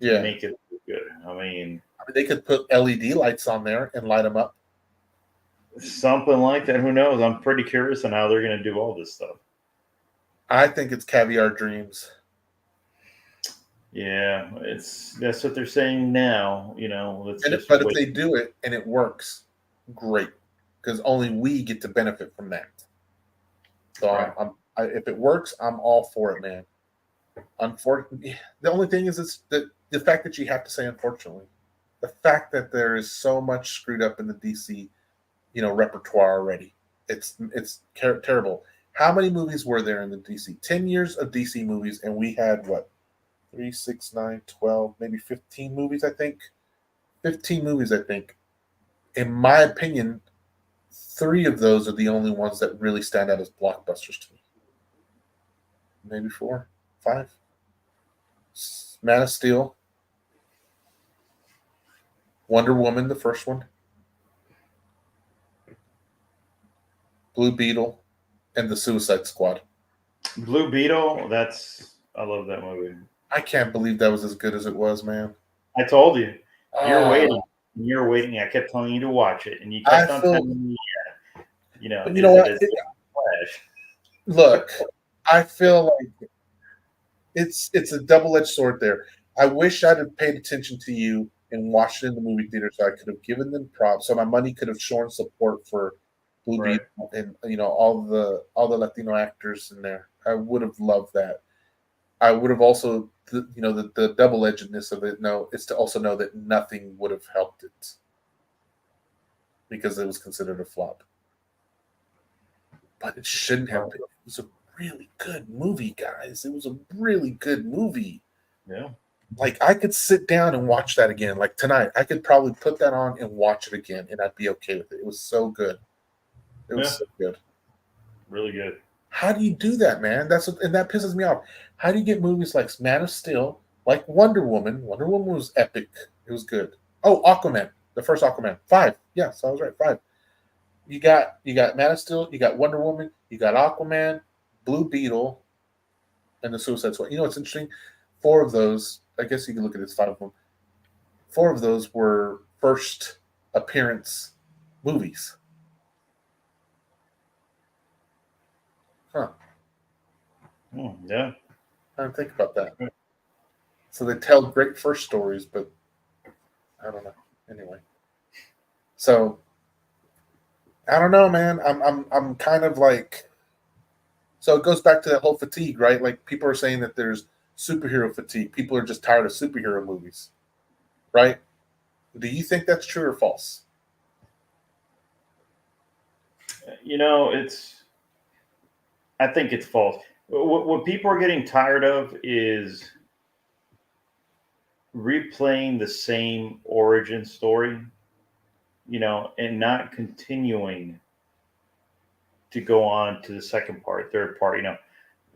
Yeah, make it look good. I mean, they could put LED lights on there and light them up. something like that. Who knows? I'm pretty curious on how they're going to do all this stuff. I think it's caviar dreams. Yeah, that's what they're saying now. Let's just But if wait. they do it and it works, great, because only we get to benefit from that. So Right. if it works, I'm all for it, man. Unfortunately, the only thing is it's the fact that you have to say unfortunately, the fact that there is so much screwed up in the DC, repertoire already. It's terrible. How many movies were there in the DC? 10 years of DC movies, and we had what? 3, 6, 9, 12, maybe 15 movies. I think 15 movies. I think, in my opinion, 3 of those are the only ones that really stand out as blockbusters to me. Maybe 4, 5. Man of Steel, Wonder Woman, the first one, Blue Beetle, and the Suicide Squad. Blue Beetle. I love that movie. I can't believe that was as good as it was, man. I told you, you're Oh, waiting. You're waiting. I kept telling you to watch it, and you I kept on feel, telling me, but you know is it what? as good as Flash? Look, I feel like it's a double edged sword there. I wish I'd have paid attention to you and watched it in the movie theater, so I could have given them props, so my money could have shown support for Blue Right. Beetle and all the Latino actors in there. I would have loved that. I would have also, the double edgedness of it. No, is to also know that nothing would have helped it because it was considered a flop. But it shouldn't have Right. been. It was a really good movie, guys. It was a really good movie. Yeah. Like I could sit down and watch that again. Like tonight, I could probably put that on and watch it again, and I'd be okay with it. It was so good. It was Yeah. so good. Really good. How do you do that, man? And that pisses me off. How do you get movies like Man of Steel, like Wonder Woman? Wonder Woman was epic. It was good. Oh, Aquaman, the first Aquaman, 5. Yes, I was right, 5. You got Man of Steel, you got Wonder Woman, you got Aquaman, Blue Beetle, and the Suicide Squad. You know what's interesting? 4 of those, I guess you can look at it as 5 of them. 4 of those were first appearance movies. Huh? Yeah. I didn't think about that. So they tell great first stories, but I don't know. Anyway, so I don't know, man. I'm kind of like. So it goes back to that whole fatigue, right? Like people are saying that there's superhero fatigue. People are just tired of superhero movies, right? Do you think that's true or false? It's. I think it's false. What people are getting tired of is replaying the same origin story, and not continuing to go on to the second part, third part.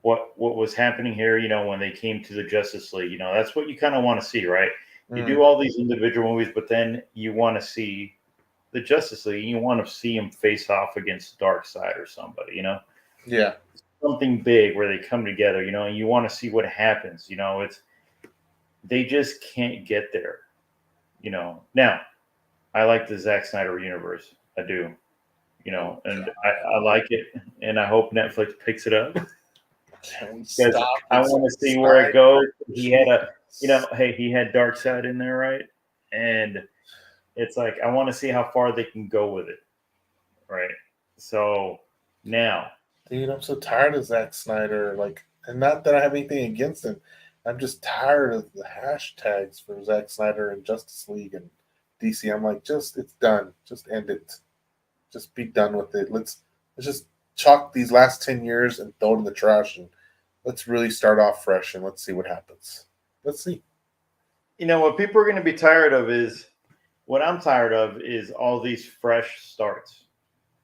What was happening here, when they came to the Justice League. That's what you kind of want to see, right? You Mm, do all these individual movies, but then you want to see the Justice League. You want to see them face off against Darkseid or somebody, yeah, something big where they come together, and you want to see what happens. It's they just can't get there. Now I like the Zack Snyder universe. I do, and I like it, and I hope Netflix picks it up can we because stop I with want to see where it Snyder? goes. He had hey, he had Dark Side in there, right? And it's like I want to see how far they can go with it, right? So now, Dude, I'm so tired of Zack Snyder. Like, and not that I have anything against him. I'm just tired of the hashtags for Zack Snyder and Justice League and DC. I'm like, it's done. Just end it. Just be done with it. Let's just chalk these last 10 years and throw it in the trash and let's really start off fresh and let's see what happens. Let's see. what people are going to be tired of is what I'm tired of is all these fresh starts.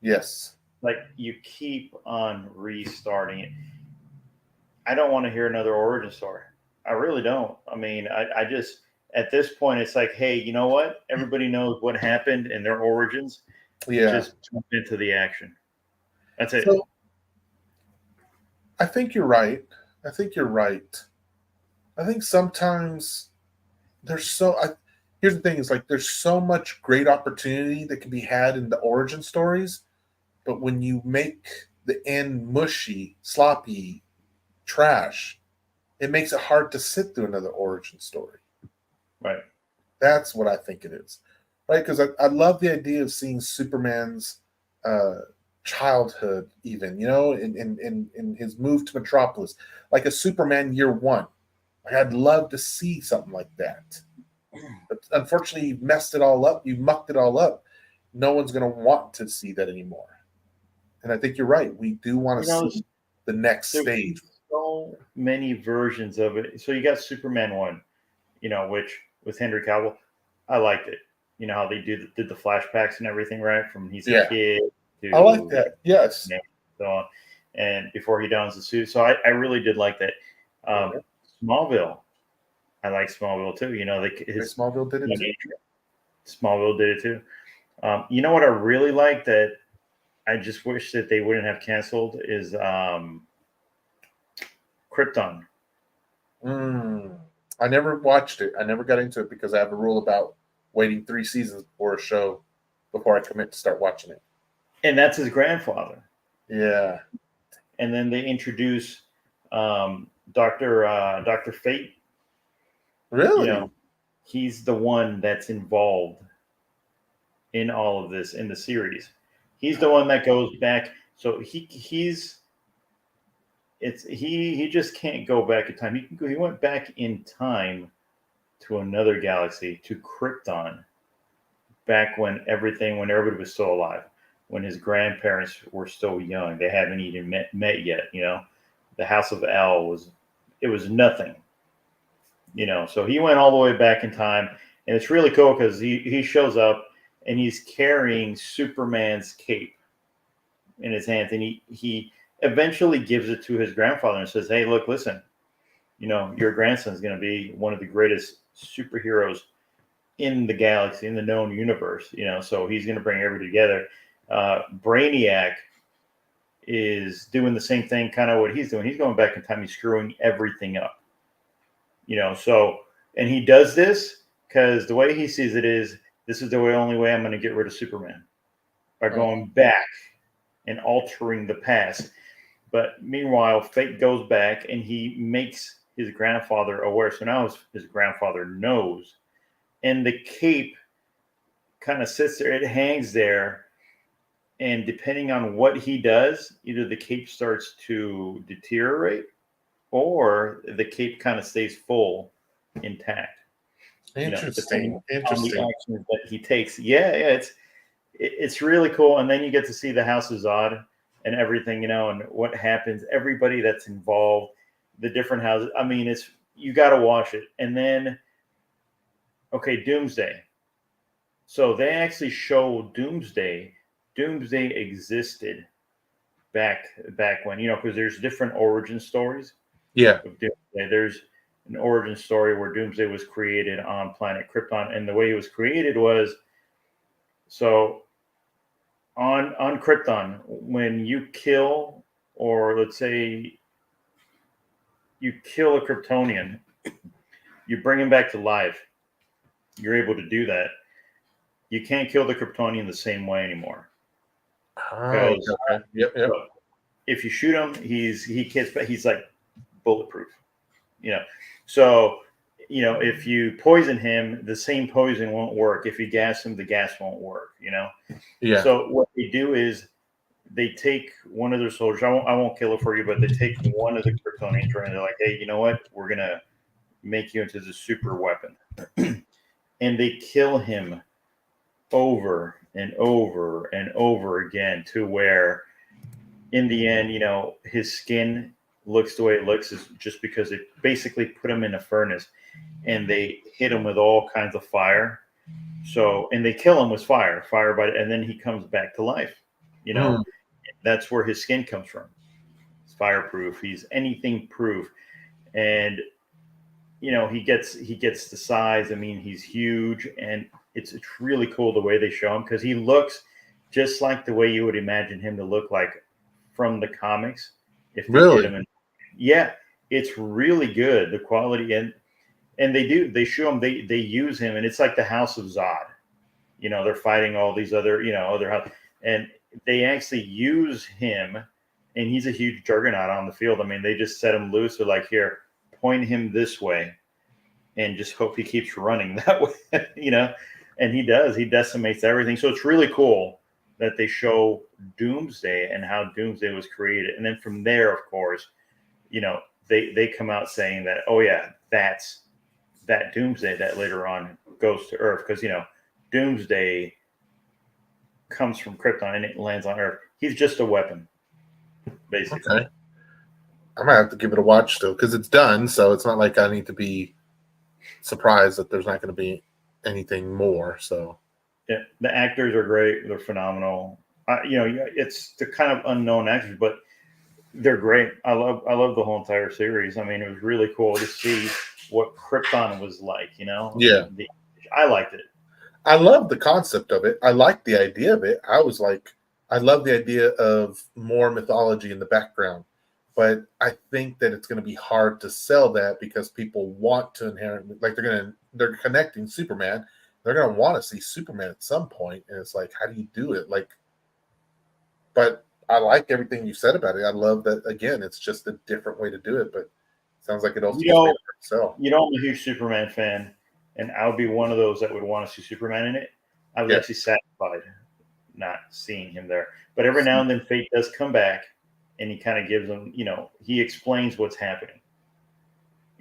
Yes. Like you keep on restarting it. I don't want to hear another origin story. I really don't. I mean, I just at this point it's like, hey, you know what? Everybody knows what happened and their origins. Yeah. Just jump into the action. That's it. So I think you're right. I think you're right. I think sometimes there's here's the thing is like there's so much great opportunity that can be had in the origin stories, but when you make the end mushy, sloppy, trash, it makes it hard to sit through another origin story. Right. That's what I think it is, right? Because I love the idea of seeing Superman's uh, childhood, even in his move to Metropolis, like a Superman year one. Like I'd love to see something like that. But unfortunately, you messed it all up. You mucked it all up. No one's going to want to see that anymore. And I think you're right. We do want You to know, see the next there's stage. so many versions of it. So you got Superman 1, which with Henry Cavill, I liked it. You know how they did the flashbacks and everything, right? From he's a Yeah, kid I like to that. Yes. so on, and before he dons the suit. So I really did like that. Yeah. Smallville, I like Smallville too. His Smallville did it too. Smallville did it too. You know what I really like that I just wish that they wouldn't have canceled is Krypton. I never watched it. I never got into it because I have a rule about waiting 3 seasons for a show before I commit to start watching it. And that's his grandfather. Yeah. And then they introduce Doctor Fate. Really? He's the one that's involved in all of this in the series. He's the one that goes back. So he just can't go back in time. He went back in time to another galaxy, to Krypton, back when everybody was still alive, when his grandparents were still young. They haven't even met yet. The House of L was nothing. So he went all the way back in time, and it's really cool because he shows up and he's carrying Superman's cape in his hands, and he eventually gives it to his grandfather and says, "Hey, look, listen, your grandson's going to be one of the greatest superheroes in the galaxy, in the known universe. So he's going to bring everybody together." Brainiac is doing the same thing, kind of what he's doing. He's going back in time. He's screwing everything up. And he does this because the way he sees it is, this is the only way I'm going to get rid of Superman, by going back and altering the past. But meanwhile, Fate goes back and he makes his grandfather aware. So now his grandfather knows. And the cape kind of sits there, it hangs there. And depending on what he does, either the cape starts to deteriorate or the cape kind of stays full, intact. Interesting. On the actions that he takes. Yeah, it's really cool. And then you get to see the House of Zod and everything, and what happens, everybody that's involved, the different houses. I mean, you got to watch it. And then, okay, Doomsday. So they actually show Doomsday. Doomsday existed back when, because there's different origin stories. Yeah. Of Doomsday. There's an origin story where Doomsday was created on planet Krypton, and the way it was created was, so on Krypton, when you kill, or let's say you kill a Kryptonian, you bring him back to life. You're able to do that. You can't kill the Kryptonian the same way anymore. Oh, okay. Yep. If you shoot him, he's like bulletproof. So if you poison him, the same poison won't work. If you gas him, the gas won't work. Yeah. So what they do is they take one of their soldiers. I won't kill it for you, but they take one of the Kryptonians and they're like, "Hey, you know what? We're gonna make you into the super weapon," and they kill him over and over and over again, to where in the end, his skin looks the way it looks is just because they basically put him in a furnace and they hit him with all kinds of fire. So, and they kill him with fire, and then he comes back to life. That's where his skin comes from. It's fireproof. He's anything proof. And, he gets the size. I mean, he's huge, and it's really cool the way they show him, because he looks just like the way you would imagine him to look like from the comics if they Really? did them. Yeah, it's really good. The quality and they show him they use him and it's like the House of Zod. They're fighting all these other and they actually use him and he's a huge juggernaut on the field. I mean, they just set him loose. They're like, here, point him this way and just hope he keeps running that way. And he does. He decimates everything. So it's really cool that they show Doomsday and how Doomsday was created. And then from there, of course, they come out saying that, oh yeah, that's that Doomsday that later on goes to Earth because Doomsday comes from Krypton and it lands on Earth. He's just a weapon, basically. Okay. I might have to give it a watch still because it's done. So it's not like I need to be surprised that there's not going to be anything more. So Yeah, the actors are great. They're phenomenal. It's the kind of unknown actors, but they're great. I love the whole entire series. I mean, it was really cool to see what Krypton was like. yeah, I liked it. I love the concept of it. I like the idea of it. I was like, I love the idea of more mythology in the background. But I think that it's going to be hard to sell that because people want to inherently like they're connecting Superman. They're going to want to see Superman at some point, and it's like, how do you do it? Like, but I like everything you said about it. I love that. Again, it's just a different way to do it, but it sounds like it also You gets made know, for itself. I'm a huge Superman fan, and I would be one of those that would want to see Superman in it. I was Yeah. actually satisfied not seeing him there. But every now and then, Fate does come back, and he kind of gives them, he explains what's happening.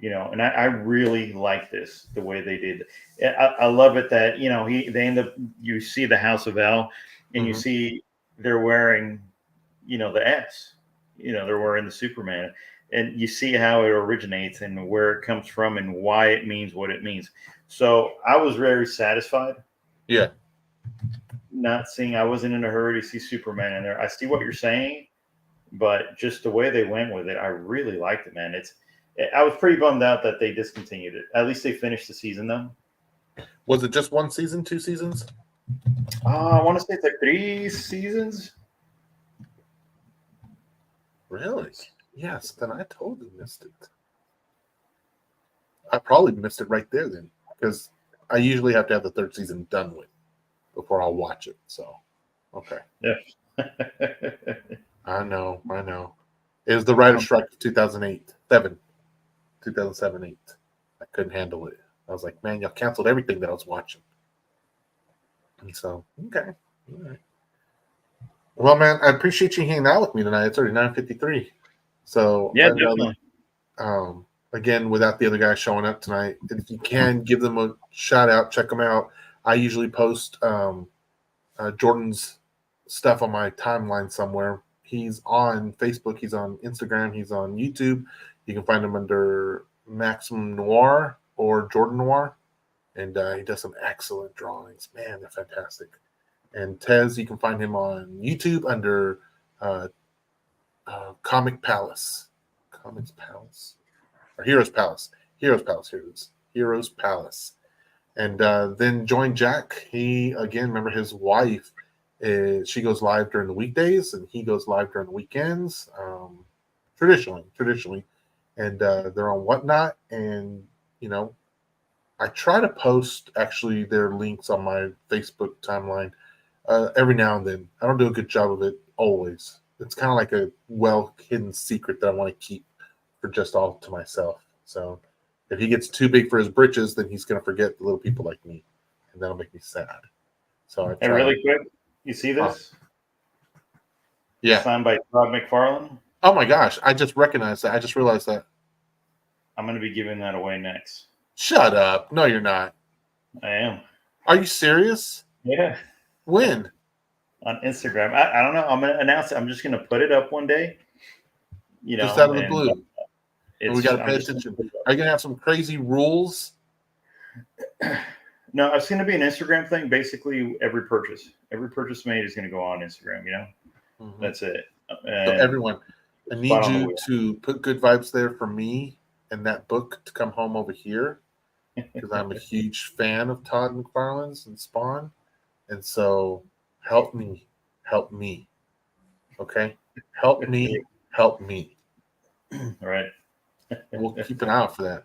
And I really like the way they did. I love it that they end up. You see the House of L, and you Mm-hmm. see they're wearing, the S. They're wearing the Superman, and you see how it originates and where it comes from and why it means what it means. So I was very satisfied. Yeah. Not seeing, I wasn't in a hurry to see Superman in there. I see what you're saying, but just the way they went with it, I really liked it, man. I was pretty bummed out that they discontinued it. At least they finished the season though. Was it just one season, 2 seasons? I want to say it's like 3 seasons. Really? Yes. Then I totally missed it. I probably missed it right there then because I usually have to have the third season done with before I'll watch it. So, okay. Yeah. I know. It was the writer's strike of 2007, 8. I couldn't handle it. I was like, man, y'all canceled everything that I was watching. And so, okay. All right. Well, man, I appreciate you hanging out with me tonight. It's already 9:53. So, Yeah, definitely. again, without the other guy showing up tonight, if you can give them a shout out, check them out. I usually post Jordan's stuff on my timeline somewhere. He's on Facebook, he's on Instagram, he's on YouTube. You can find him under Maximum Noir or Jordan Noir, and he does some excellent drawings. Man, they're fantastic. And Tez, you can find him on YouTube under Comic Palace, Comics Palace, or Heroes Palace. Heroes Palace. Here it is. Heroes Palace. And then join Jack. He, again, remember his wife, she goes live during the weekdays and he goes live during the weekends, traditionally. And they're on Whatnot. And, I try to post actually their links on my Facebook timeline every now and then. I don't do a good job of it always. It's kind of like a well hidden secret that I want to keep for just all to myself. So if he gets too big for his britches, then he's going to forget the little people like me, and that'll make me sad. So I try. And really quick, you see this? Yeah. Signed by Todd McFarlane. Oh my gosh! I just recognized that. I just realized that. I'm going to be giving that away next. Shut up! No, you're not. I am. Are you serious? Yeah. When? On Instagram. I don't know. I'm going to announce it. I'm just going to put it up one day. Just out of the blue. We got to pay attention. Are you going to have some crazy rules? No, it's going to be an Instagram thing. Basically, every purchase made is going to go on Instagram. Mm-hmm. That's it. So everyone, I need you to put good vibes there for me and that book to come home over here because I'm a huge fan of Todd McFarlane's and Spawn, and so help me. Okay. Help me, help me. Right. We'll keep an eye out for that.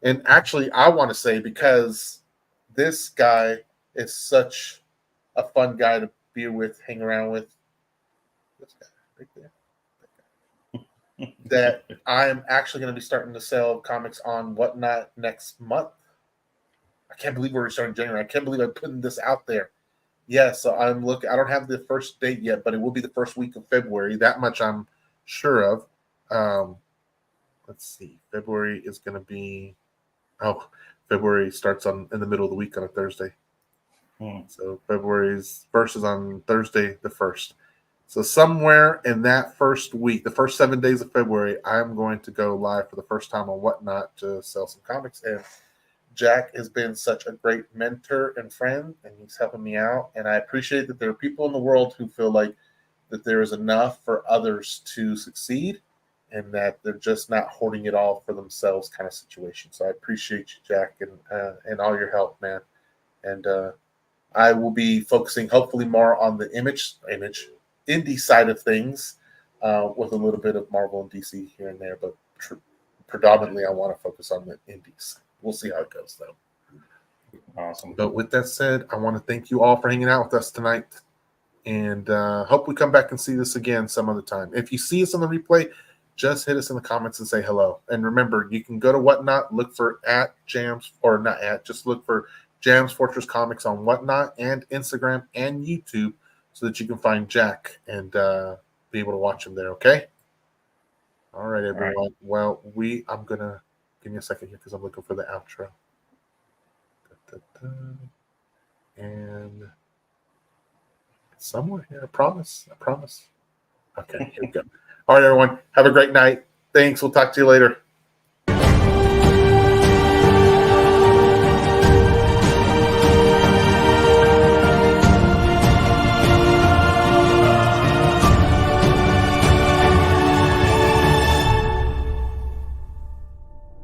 And actually, I want to say, because this guy is such a fun guy to be with, hang around with. This guy right there. That I am actually going to be starting to sell comics on Whatnot next month. I can't believe we're starting January. I can't believe I'm putting this out there. Yeah, so I'm looking. I don't have the first date yet, but it will be the first week of February. That much I'm sure of. Let's see. February is going to be. Oh, February starts in the middle of the week on a Thursday. So February's first is on Thursday the 1st. So somewhere in that first week, the first 7 days of February, I'm going to go live for the first time on Whatnot to sell some comics. And Jack has been such a great mentor and friend, and he's helping me out. And I appreciate that there are people in the world who feel like that there is enough for others to succeed, and that they're just not hoarding it all for themselves, kind of situation. So I appreciate you, Jack, and all your help, man. And I will be focusing hopefully more on the image indie side of things, with a little bit of Marvel and DC here and there, but predominantly I want to focus on the indies. We'll see how it goes, though. Awesome. But with that said, I want to thank you all for hanging out with us tonight, and hope we come back and see this again some other time. If you see us on the replay, just hit us in the comments and say hello. And remember, you can go to Whatnot, look for @Jams, or not just look for Jams Fortress Comics on Whatnot and Instagram and YouTube, so that you can find Jack and be able to watch him there. Okay. All right, everyone. All right. Well, I'm gonna give me a second here because I'm looking for the outro. And somewhere here, I promise. Okay, here we go. All right, everyone. Have a great night. Thanks. We'll talk to you later.